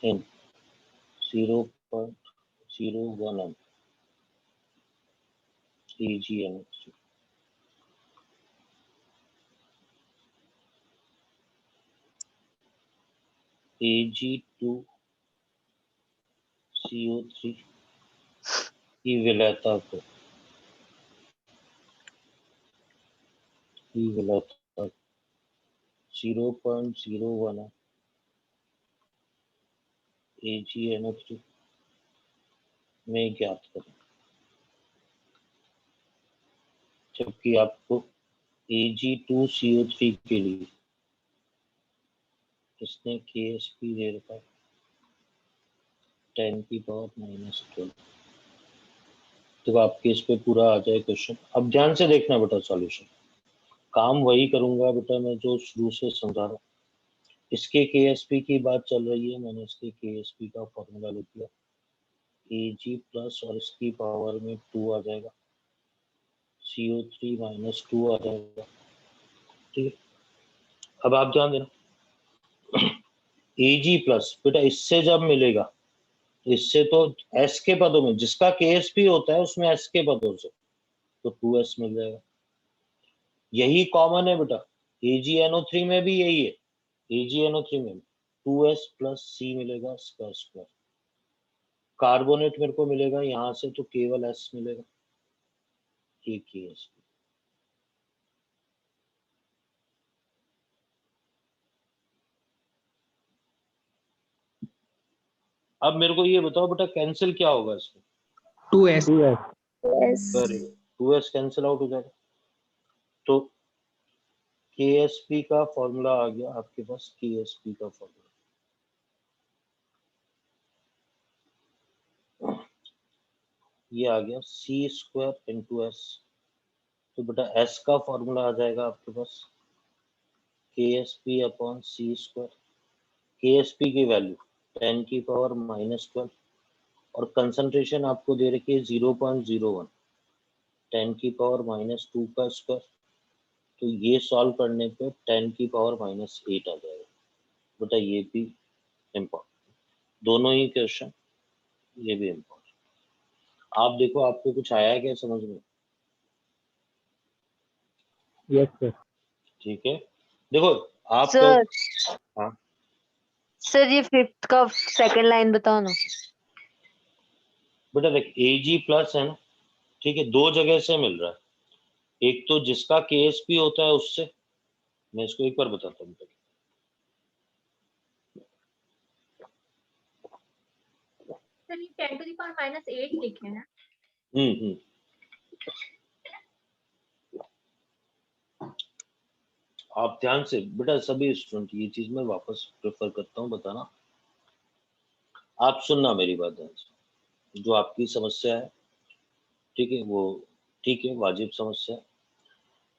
in 0.01 m AgNO3। Ag2CO3 की विलेयता को 0.01 AgNO3 में ज्ञात करें, जबकि आपको Ag2CO3 के लिए इसने KSP दे रखा है 10 की पावर -12। तो आपके इस पे पूरा आ जाए क्वेश्चन। अब ध्यान से देखना बेटा, सॉल्यूशन काम वही करूंगा बेटा मैं जो शुरू से समझा रहा हूँ। इसके KSP की बात चल रही है, मैंने इसके KSP का फॉर्मूला लिख दिया Ag+ और इसकी पावर में 2 आ जाएगा, CO3 -2 आ जाएगा, ठीक है। अब आप ध्यान देना Ag+ बेटा इससे जब मिलेगा तो इससे तो S के पदों में, जिसका KSP होता है उसमें S के पदों से तो 2S मिल जाएगा। यही कॉमन है बेटा, AgNO3 में भी यही है, AgNO3 में 2s प्लस सी मिलेगा इसका स्क्वायर। कार्बोनेट मेरे को मिलेगा यहां से तो केवल s मिलेगा, KS। अब मेरे को ये बताओ बेटा कैंसिल क्या होगा इसमें? 2s। 2s, very good, 2s cancel out हो जाएगा, तो KSP का फॉर्मूला आ गया आपके पास, KSP का फॉर्मूला ये आ गया सी स्क्वायर इंटू एस। तो बेटा s का फॉर्मूला आ जाएगा आपके पास KSP अपॉन सी स्क्वायर। KSP की वैल्यू 10 की पावर -12 और कंसंट्रेशन आपको दे रखी है 0.01, 10 की पावर -2 का स्क्वायर। तो ये सॉल्व करने पे 10 की पावर -8 आ जाएगा बेटा, ये भी इम्पोर्टेंट, दोनों ही क्वेश्चन ये भी इम्पोर्टेंट। आप देखो आपको कुछ आया है क्या समझ में? Yes sir. ठीक है, देखो आप सर हाँ सर ये फिफ्थ का सेकंड लाइन बताओ ना। बेटा देख Ag प्लस है ना, ठीक है, दो जगह से मिल रहा है, एक तो जिसका KSP होता है उससे, मैं इसको एक बार बताता हूँ। सर ये 10 to the power -8 लिखे हैं। हम्म, आप ध्यान से बेटा सभी स्टूडेंट, ये चीज मैं वापस प्रेफर करता हूँ बताना, आप सुनना मेरी बात ध्यान से, जो आपकी समस्या है ठीक है वो ठीक है, वाजिब समस्या है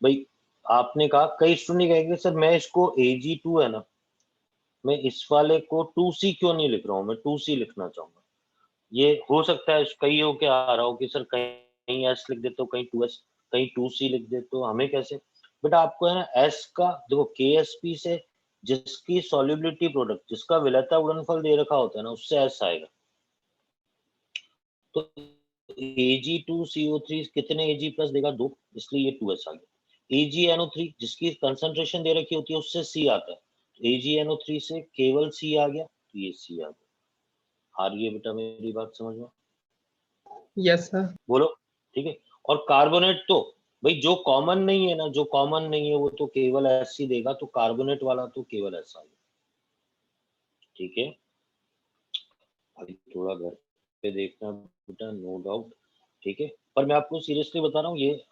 भाई। आपने कहा, कई स्टूडेंट कहेंगे सर मैं इसको Ag2 है ना, मैं इस वाले को 2C क्यों नहीं लिख रहा हूँ, मैं 2C लिखना चाहूंगा। ये हो सकता है कई हो के आ रहा हो कि सर कहीं s लिख देते हो, कहीं 2s, कहीं 2C लिख देते हो, हमें कैसे? बेटा आपको है ना s का देखो KSP से जिसकी सॉल्युबिलिटी प्रोडक्ट, जिसका विलेयता गुणनफल दे रखा होता है ना, उससे s आएगा। तो Ag2CO3 कितने Ag प्लस देगा? 2, इसलिए ये 2s आ गया। AgNO3 जिसकी कंसंट्रेशन दे रखी होती है उससे C आता है, तो AgNO3 से केवल C आ गया, तो ये C आ गया। आ रही है बेटा मेरी बात समझ में? Yes sir. बोलो, ठीक है। और कार्बोनेट तो भाई जो कॉमन नहीं है ना, जो कॉमन नहीं है वो तो केवल एस ही देगा, तो कार्बोनेट वाला तो केवल एस आ गया, ठीक है। अभी थोड़ा घर पे देखना बेटा, नो डाउट, ठीक है। पर मैं आपको सीरियसली बता रहा हूँ, ये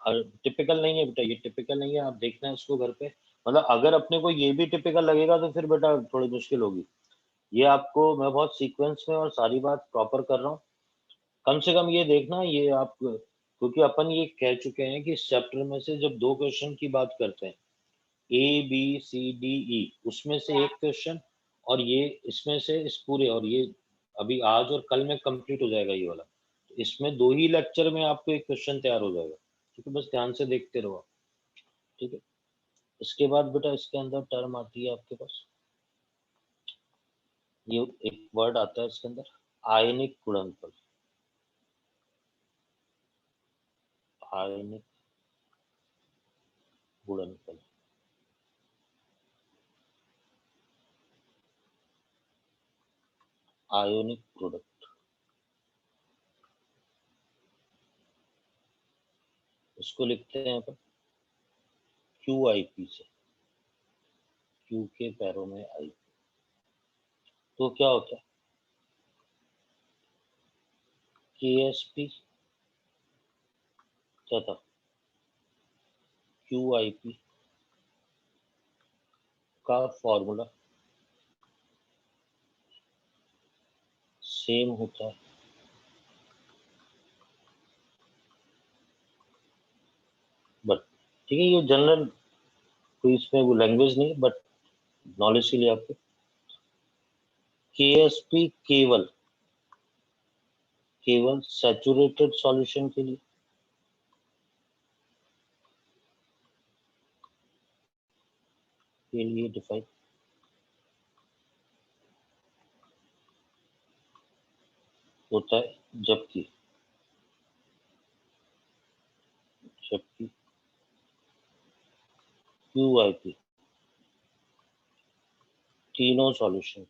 टिपिकल नहीं है बेटा, ये टिपिकल नहीं है, आप देखना इसको घर पे, मतलब अगर अपने को ये भी टिपिकल लगेगा तो फिर बेटा थोड़ी मुश्किल होगी। ये आपको मैं बहुत सीक्वेंस में और सारी बात प्रॉपर कर रहा हूँ, कम से कम ये देखना, ये आप, क्योंकि अपन ये कह चुके हैं कि इस चैप्टर में से जब दो क्वेश्चन की बात करते हैं ABCDE, उसमें से एक क्वेश्चन और ये इसमें से इस पूरे, और ये अभी आज और कल में कंप्लीट हो जाएगा ये वाला, तो इसमें 2 ही लेक्चर में आपको एक क्वेश्चन तैयार हो जाएगा, ठीक है। बस ध्यान से देखते रहो, ठीक है। इसके बाद बेटा इसके अंदर टर्म आती है आपके पास, ये एक वर्ड आता है इसके अंदर, आयनिक गुणनफल। आयनिक गुणनफल, आयोनिक प्रोडक्ट, इसको लिखते हैं अपन QIP से, Q के पैरों में IP, तो क्या होता है KSP तथा QIP का फॉर्मूला सेम होता है, बट ठीक है ये जनरल कोई इसमें वो लैंग्वेज नहीं, बट नॉलेज के लिए आपके KSP केवल केवल सैचुरेटेड सॉल्यूशन के लिए डिफाइन होता है, जबकि जबकि QIP तीनों सॉल्यूशन,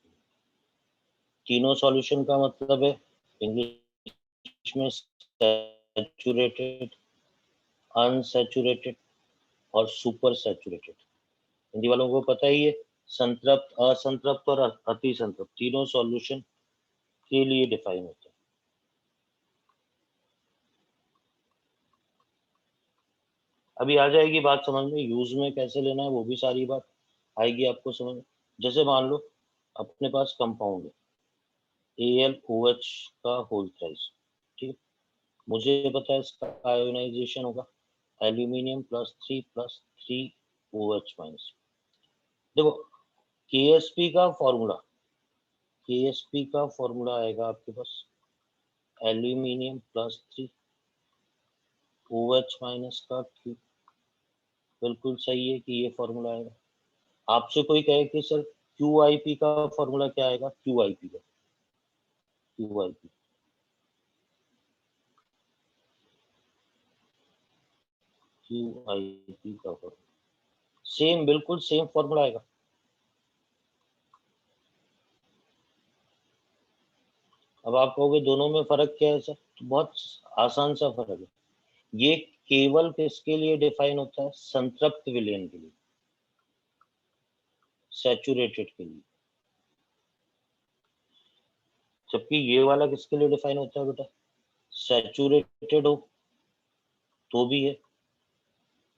तीनों सॉल्यूशन का मतलब है इंग्लिश में सैचुरेटेड, अनसैचुरेटेड और सुपर सैचुरेटेड। हिंदी वालों को पता ही है, संतृप्त, असंतृप्त और अति संतृप्त तीनों सॉल्यूशन के लिए डिफाइन होता है। अभी आ जाएगी बात समझ में, यूज में कैसे लेना है वो भी सारी बात आएगी आपको समझ में। जैसे मान लो अपने पास कंपाउंड है AlOH का होल थ्राइस, ठीक है, मुझे पता है इसका आयोनाइजेशन होगा एल्यूमिनियम +3 + 3OH माइनस। देखो KSP का फॉर्मूला आएगा आपके पास एल्यूमिनियम +3 OH माइनस का Q, बिल्कुल सही है कि ये फॉर्मूला आएगा। आपसे कोई कहे कि सर QIP का फॉर्मूला क्या आएगा, QIP का फॉर्मूला सेम, बिल्कुल सेम फॉर्मूला आएगा। अब आप कहोगे दोनों में फर्क क्या है सर, तो बहुत आसान सा फर्क है। ये केवल किसके लिए डिफाइन होता है, संतृप्त विलयन के लिए, सैचुरेटेड के लिए, जबकि ये वाला किसके लिए डिफाइन होता है बेटा, सैचुरेटेड हो तो भी है,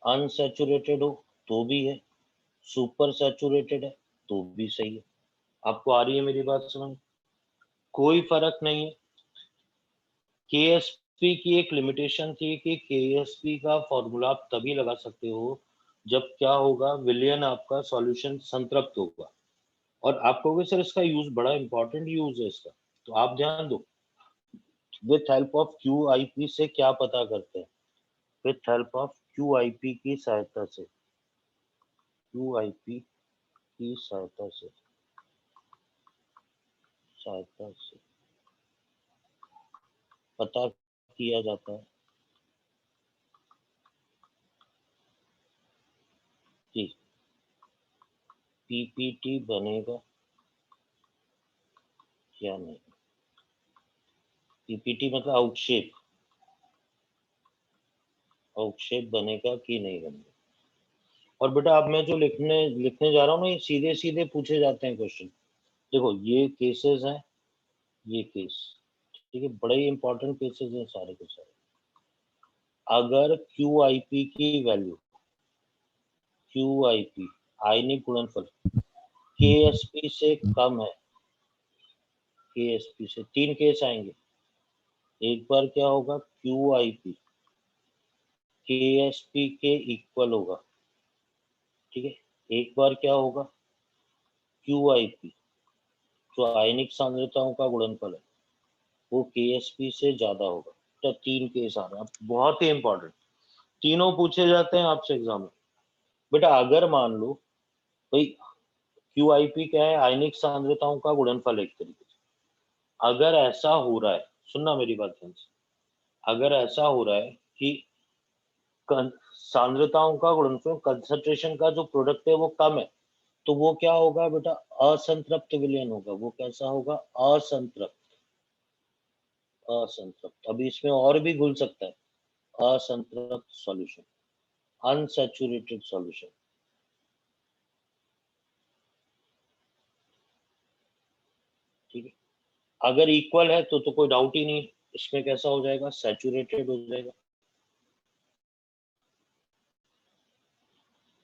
अनसैचुरेटेड हो तो भी है, सुपर सैचुरेटेड है तो भी सही है। आपको आ रही है मेरी बात समझ, कोई फर्क नहीं है। KSP की एक लिमिटेशन थी कि KSP का फॉर्मूला आप तभी लगा सकते हो जब क्या होगा, विलयन आपका सॉल्यूशन संतृप्त होगा। और आप कहोगे सर इसका यूज बड़ा इंपॉर्टेंट यूज है इसका, तो आप ध्यान दो, विथ हेल्प ऑफ QIP से क्या पता करते हैं, विथ हेल्प ऑफ QIP की सहायता से, QIP की सहायता से पता किया जाता है कि PPT बनेगा या नहीं। PPT मतलब आउटशेप बनेगा कि नहीं बनेगा। और बेटा अब मैं जो लिखने जा रहा हूँ ना, ये सीधे सीधे पूछे जाते हैं क्वेश्चन। देखो ये केसेस हैं, ये केस, ठीक है, बड़े ही इंपॉर्टेंट केसेस हैं सारे के सारे। अगर QIP की वैल्यू, QIP आयनिक गुणनफल KSP से कम है, KSP से, तीन केस आएंगे। एक बार क्या होगा, QIP KSP के इक्वल होगा, ठीक है। एक बार क्या होगा, QIP जो आयनिक सांद्रताओं का गुणनफल है वो KSP से ज्यादा होगा। तो तीन केस आ रहे हैं, बहुत ही इंपॉर्टेंट, तीनों पूछे जाते हैं आपसे एग्जाम में। बेटा अगर मान लो भाई QIP क्या है, आयनिक सांद्रताओं का गुणनफल एक तरीके से, अगर ऐसा हो रहा है, सुनना मेरी बात ध्यान से, अगर ऐसा हो रहा है कि सांद्रताओं का गुणनफल, कंसंट्रेशन का जो प्रोडक्ट है वो कम है, तो वो क्या होगा बेटा, असंतृप्त विलयन होगा। वो कैसा होगा, असंतृप्त। अभी इसमें और भी घुल सकता है, असंतृप्त सॉल्यूशन, अनसैचुरेटेड सॉल्यूशन, ठीक है। अगर इक्वल है तो कोई डाउट ही नहीं, इसमें कैसा हो जाएगा, सैचुरेटेड हो जाएगा।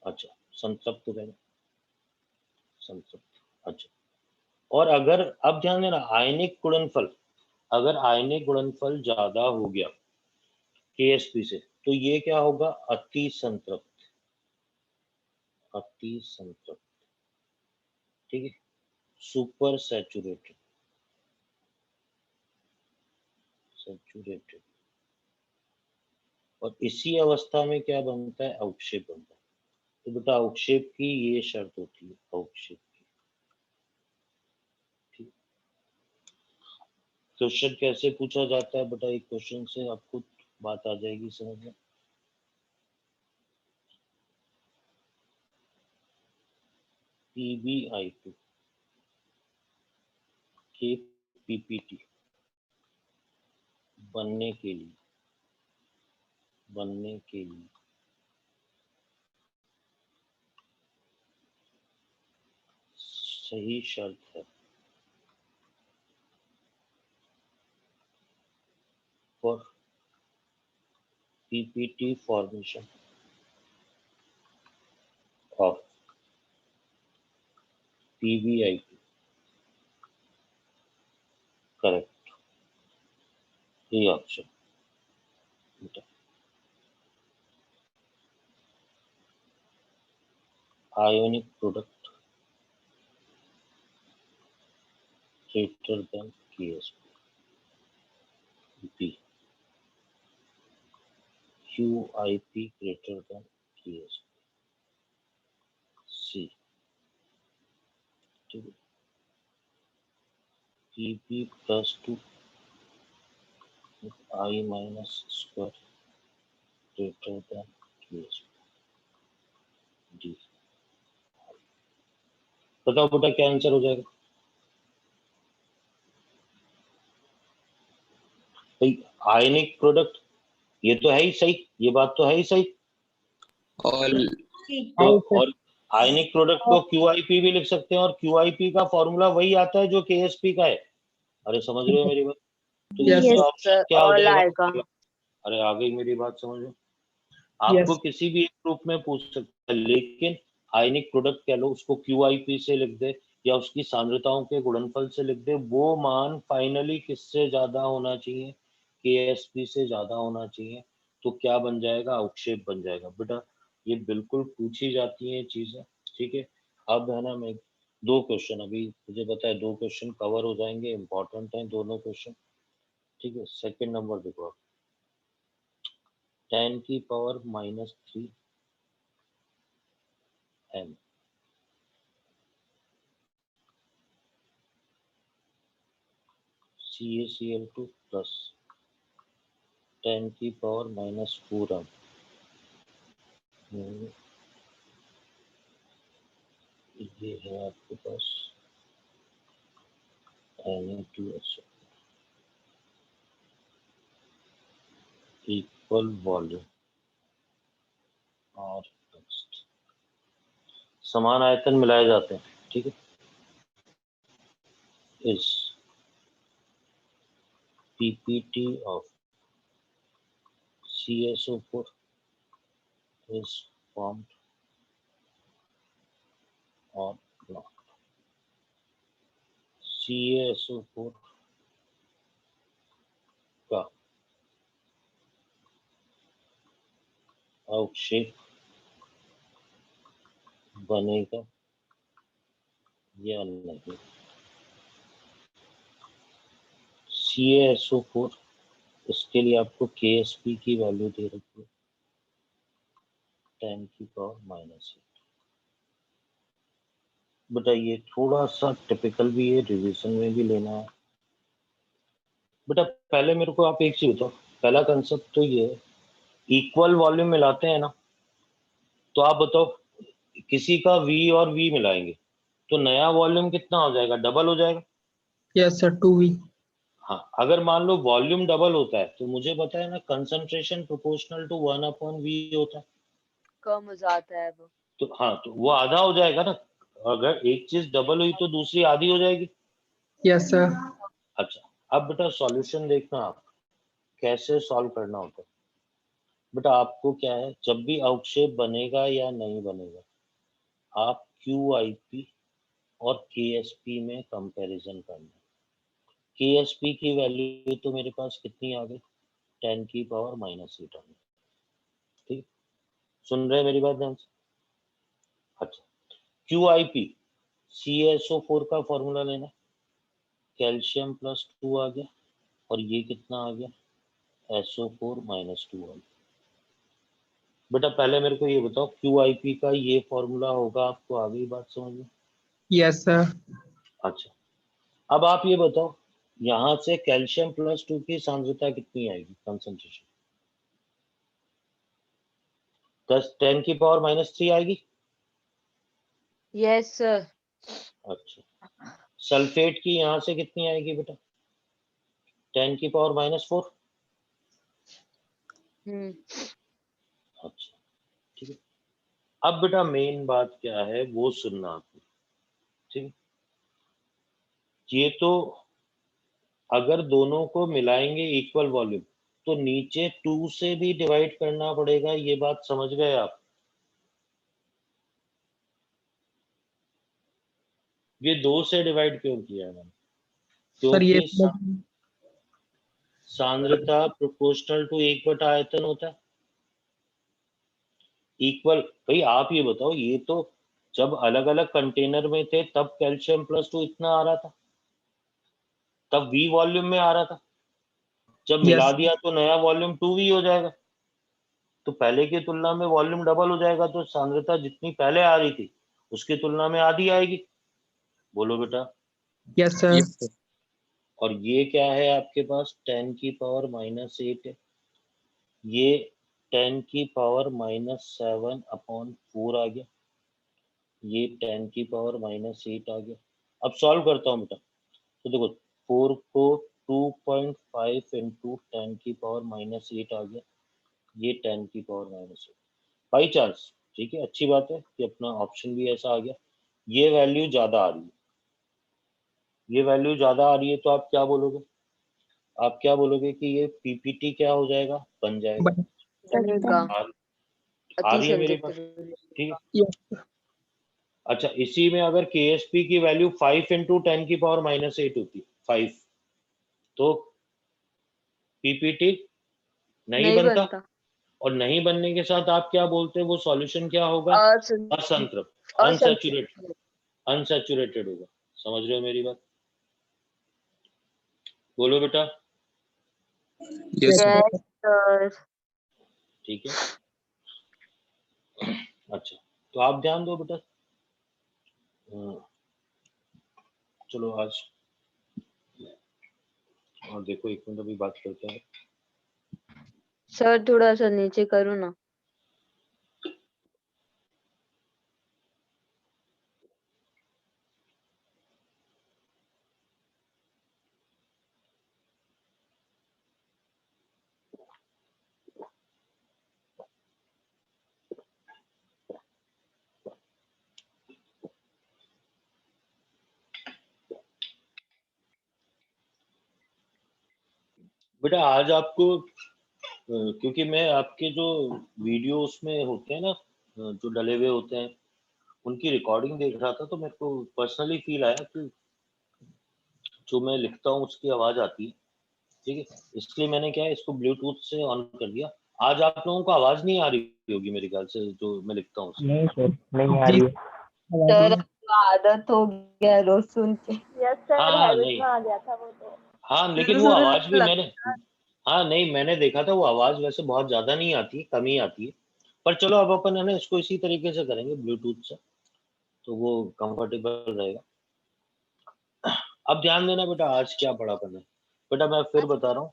अच्छा, संतृप्त हो जाएगा, संतृप्त, अच्छा। और अगर, अब ध्यान देना, आयनिक गुणनफल, अगर आयनिक गुणनफल ज्यादा हो गया KSP से, तो ये क्या होगा, अति संतृप्त, अति संतृप्त, ठीक है, सुपर सैचुरेटेड, सैचुरेटेड। और इसी अवस्था में क्या बनता है, आउटशेप बनता है। तो बेटा आउटशेप की ये शर्त होती है, आउटशेप की, ठीक। क्वेश्चन कैसे पूछा जाता है बेटा, एक क्वेश्चन से आपको बात आ जाएगी समझ में। PbI2 के PPT बनने के लिए सही शर्त है for PPT formation of PbI2 correct, ये option ionic product greater than KSP. B. QIP greater than KSP. C. PP plus 2 I minus square greater than KSP. D. बताओ बेटा क्या आंसर हो जाएगा? आयनिक प्रोडक्ट ये तो है ही सही, ये बात तो है ही सही। और आयनिक प्रोडक्ट को QIP भी लिख सकते हैं और QIP का फॉर्मूला वही आता है जो KSP का है। अरे समझ रहे हो मेरी बात? तो इसका ऑप्शन क्या हो जाएगा? अरे आ गई मेरी बात, समझ लो। आपको किसी भी एक ग्रुप में पूछ सकता है, लेकिन आयनिक प्रोडक्ट कह लो, उसको QIP से लिख दे या उसकी सांद्रताओं के गुणनफल से लिख दे, वो मान फाइनली किससे ज्यादा होना चाहिए? KSP से ज्यादा होना चाहिए। तो क्या बन जाएगा? अवक्षेप बन जाएगा। बेटा ये बिल्कुल पूछी जाती है चीजें, ठीक है। अब है ना, मैं 2 क्वेश्चन अभी मुझे पता है 2 क्वेश्चन कवर हो जाएंगे, इंपॉर्टेंट हैं दोनों क्वेश्चन, ठीक है। सेकंड नंबर देखो, 10 की पावर -3 m CaCl2 प्लस 10 की पावर -4 m ये है आपके पास Na2SO इक्वल वॉल्यूम और समान आयतन मिलाए जाते हैं, ठीक है। इस PPT of CaSO4 is formed or not? CaSO4 का अवक्षेप बनेगा या नहीं? CaSO4 इसके लिए आपको KSP की वैल्यू दे रखी है 10 की पावर -8। बेटा ये थोड़ा सा टिपिकल भी है, रिवीजन में भी लेना है। बेटा पहले मेरे को आप एक चीज बताओ, पहला कंसेप्ट तो ये है, इक्वल वॉल्यूम मिलाते हैं ना, तो आप बताओ किसी का V और V मिलाएंगे तो नया वॉल्यूम कितना हो जाएगा? डबल हो जाएगा। Yes sir, 2V। हाँ, अगर मान लो वॉल्यूम डबल होता है तो मुझे पता है ना, कंसंट्रेशन प्रोपोर्शनल टू 1/V होता है, कम हो जाता है वो। तो हाँ, तो वो आधा हो जाएगा ना। अगर एक चीज डबल हुई तो दूसरी आधी हो जाएगी। Yes sir. अच्छा, अब बेटा सॉल्यूशन देखना आप कैसे सॉल्व करना होता है। बेटा आपको क्या है, जब भी अवक्षेप बनेगा या नहीं बनेगा, आप QIP और KSP में कंपैरिजन करना। KSP की वैल्यू तो मेरे पास कितनी आ गई? 10 की पावर -8 आ गई, ठीक। सुन रहे मेरी बात ध्यान से? अच्छा, QIP CaSO4 का फॉर्मूला लेना, कैल्शियम +2 आ गया और ये कितना आ गया? SO4 -2 आ गया। बेटा पहले मेरे को ये बताओ, QIP का ये फॉर्मूला होगा, आपको आ गई बात समझ में? Yes sir. अच्छा, अब आप ये बताओ, यहां से कैल्शियम +2 की सांद्रता कितनी आएगी, कंसंट्रेशन? 10 की पावर -3 आएगी। Yes sir. अच्छा, सल्फेट की यहाँ से कितनी आएगी बेटा? 10⁻⁻⁴। अच्छा, ठीक है। अब बेटा मेन बात क्या है वो सुनना आपने, ठीक है। ये तो अगर दोनों को मिलाएंगे इक्वल वॉल्यूम तो नीचे 2 से भी डिवाइड करना पड़ेगा, ये बात समझ गए आप? ये 2 से डिवाइड क्यों किया है मैंने? सर ये क्योंकि सांद्रता प्रोपोर्शनल टू 1/आयतन होता है। इक्वल, भाई आप ये बताओ, ये तो जब अलग अलग कंटेनर में थे तब कैल्शियम +2 इतना आ रहा था, तब V वॉल्यूम में आ रहा था। जब मिला यस दिया तो नया वॉल्यूम 2V हो जाएगा, तो पहले की तुलना में वॉल्यूम डबल हो जाएगा, तो सांद्रता जितनी पहले आ रही थी उसकी तुलना में आधी आएगी। बोलो बेटा। Yes sir yes sir. और ये क्या है आपके पास? 10⁻⁻8 है, ये 10⁻⁻7/4 आ गया, ये 10⁻⁻8 आ गया। अब सॉल्व करता हूँ बेटा, तो देखो 4 को 2.5 इंटू 10⁻⁻8 आ गया, ये 10⁻⁻8 बाई चांस, ठीक है, अच्छी बात है कि अपना ऑप्शन भी ऐसा आ गया। ये वैल्यू ज्यादा आ रही है, ये वैल्यू ज्यादा आ रही है, तो आप क्या बोलोगे? आप क्या बोलोगे कि ये पीपीटी क्या हो जाएगा, बन जाएगा। बनेगा। आ अति रही है मेरे पास, संतृप्त। ठीक है। यस अच्छा, इसी में अगर केएसपी की वैल्यू 5 इंटू 10⁻⁻8 होती है, 5, तो पीपीटी नहीं नहीं बनता। बनता। और नहीं बनने के साथ आप क्या बोलते हैं, वो सॉल्यूशन क्या होगा? असंतृप्त, अनसैचुरेटेड, असंतृप्त। अनसैचुरेटेड होगा। समझ रहे हो मेरी बात? बोलो बेटा। Yes sir. Yes sir. ठीक है। अच्छा, तो आप ध्यान दो बेटा। चलो आज, और देखो एक मिनट अभी बात करते हैं। सर थोड़ा सा नीचे करो ना। बेटा आज आपको क्योंकि मैं आपके जो वीडियो उसमें होते हैं ना, जो डले हुए होते हैं, उनकी रिकॉर्डिंग देख रहा था, तो मेरे को पर्सनली फील आया कि जो मैं लिखता हूँ उसकी आवाज आती है, ठीक है। इसलिए मैंने क्या है, इसको ब्लूटूथ से ऑन कर दिया। आज आप लोगों को आवाज नहीं आ रही होगी मेरे ख्याल से, जो मैं लिखता हूँ उसकी। नहीं सर, नहीं आ जी रही है। सर आदत हो गया रोज सुन के। यस सर, हाँ हैबिट नहीं, में आ गया था वो तो। हाँ लेकिन वो शुरू आवाज भी मैंने, लगता। हाँ नहीं मैंने देखा था, वो आवाज वैसे बहुत ज्यादा नहीं आती, कम ही आती है। पर चलो अब अपन है ना इसको इसी तरीके से करेंगे ब्लूटूथ से, तो वो कंफर्टेबल रहेगा। अब ध्यान देना बेटा, आज क्या पढ़ापन है। बेटा मैं फिर बता रहा हूँ,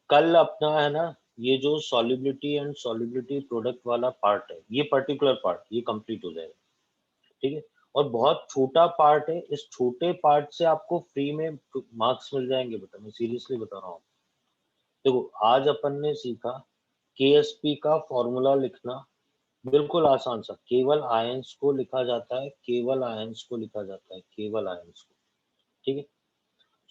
कल अपना है ना ये जो सॉल्युबिलिटी एंड सॉल्युबिलिटी प्रोडक्ट वाला पार्ट है, ये पर्टिकुलर पार्ट ये कंप्लीट हो जाएगा, ठीक है। और बहुत छोटा पार्ट है, इस छोटे पार्ट से आपको फ्री में मार्क्स मिल जाएंगे बेटा, मैं सीरियसली बता रहा हूँ। देखो आज अपन ने सीखा केएसपी का फॉर्मूला लिखना, बिल्कुल आसान सा, केवल आयंस को लिखा जाता है, केवल आयंस को लिखा जाता है, केवल आयंस को, ठीक है।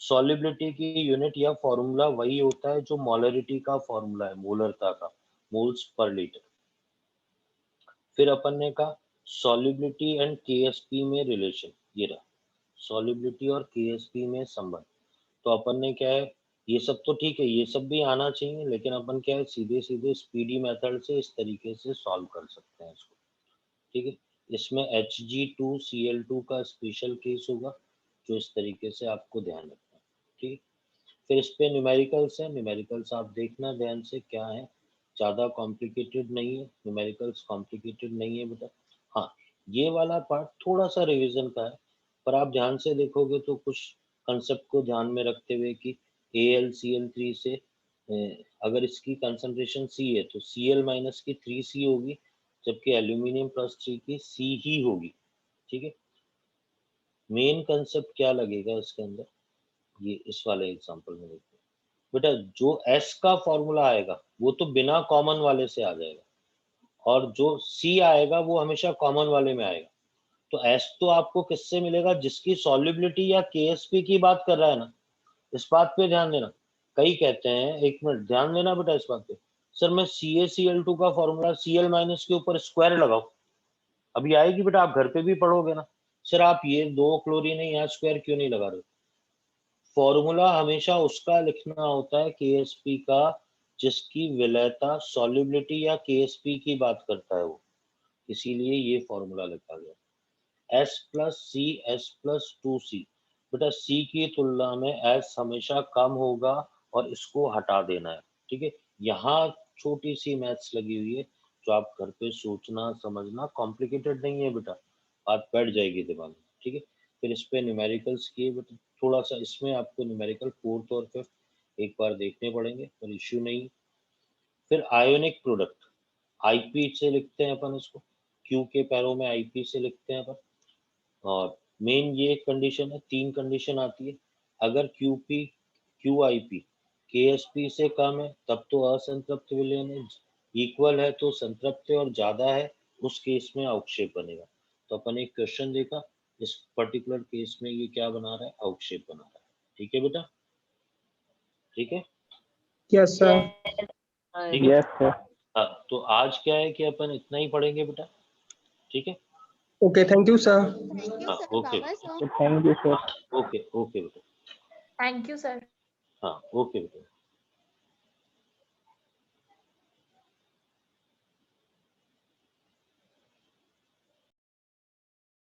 सॉल्युबिलिटी की यूनिट या फॉर्मूला वही होता है जो मोलरिटी का फॉर्मूला है, मोलरता का, मोल्स पर लीटर। फिर अपन ने कहा सॉल्युबिलिटी एंड केएसपी में रिलेशन, ये रहा सॉल्युबिलिटी और केएसपी में संबंध। तो अपन ने क्या है, ये सब तो ठीक है, ये सब भी आना चाहिए, लेकिन अपन क्या है सीधे सीधे स्पीडी मेथड से इस तरीके से सॉल्व कर सकते हैं इसको, ठीक है। इसमें Hg2Cl2 का स्पेशल केस होगा, जो इस तरीके से आपको ध्यान रखना है, ठीक। फिर इस पे न्यूमेरिकल्स है, न्यूमेरिकल्स आप देखना ध्यान से क्या है, ज़्यादा कॉम्प्लिकेटेड नहीं है, न्यूमेरिकल्स कॉम्प्लिकेटेड नहीं है बेटा। हाँ, ये वाला पार्ट थोड़ा सा रिवीजन का है, पर आप ध्यान से देखोगे तो कुछ कंसेप्ट को ध्यान में रखते हुए कि AlCl3 से अगर इसकी कंसंट्रेशन C है तो Cl- की 3C होगी, जबकि एल्यूमिनियम +3 की C ही होगी, ठीक है। मेन कंसेप्ट क्या लगेगा इसके अंदर, ये इस वाले एग्जांपल में देखते हैं बेटा, जो एस का फॉर्मूला आएगा वो तो बिना कॉमन वाले से आ जाएगा, और जो सी आएगा वो हमेशा कॉमन वाले में आएगा। तो एस तो आपको किससे मिलेगा, जिसकी सॉल्युबिलिटी या केएसपी की बात कर रहा है ना, इस बात पे ध्यान देना। कई कहते हैं, एक मिनट ध्यान देना बेटा इस बात पे, सर मैं CaCl2 का फॉर्मूला Cl माइनस के ऊपर स्क्वायर लगाओ, अभी आएगी बेटा, आप घर पे भी पढ़ोगे ना। सर आप ये 2 क्लोरीन है यहाँ स्क्वायर क्यों नहीं लगा रहे? फॉर्मूला हमेशा उसका लिखना होता है केएसपी का जिसकी विलयता सॉल्युबिलिटी या केएसपी की बात करता है वो, इसीलिए ये फॉर्मूला लिखा गया। S plus C S plus 2C, बेटा C की तुलना में S हमेशा कम होगा और इसको हटा देना है, ठीक है। यहाँ छोटी सी मैथ्स लगी हुई है जो आप घर पे सोचना समझना, कॉम्प्लिकेटेड नहीं है बेटा, बात बैठ जाएगी दिमाग में, ठीक है। फिर इस पे न्यूमेरिकल्स किए बेटा, थोड़ा सा इसमें आपको न्यूमेरिकल 4th और 5th एक बार देखने पड़ेंगे, पर इश्यू नहीं। फिर आयोनिक प्रोडक्ट आईपी से लिखते हैं अपन इसको, क्यू के पैरों में आईपी से लिखते हैं अपन, और मेन ये कंडीशन है, 3 कंडीशन आती है। अगर क्यूपी क्यूआईपी केएसपी से कम है तब तो असंतृप्त विलयन है, इक्वल है तो संतृप्त है, और ज्यादा है उस केस में अवक्षेप बनेगा। तो अपन एक क्वेश्चन देखा, इस पर्टिकुलर केस में ये क्या बना रहा है, अवक्षेप बना रहा है, ठीक है बेटा, ठीक है। Yes sir. ठीक है। Yes sir. हाँ, तो आज क्या है कि अपन इतना ही पढ़ेंगे बेटा, ठीक है। Okay, thank you sir. हाँ okay thank you sir. Okay okay बेटा, थैंक यू सर। हाँ ओके बेटा।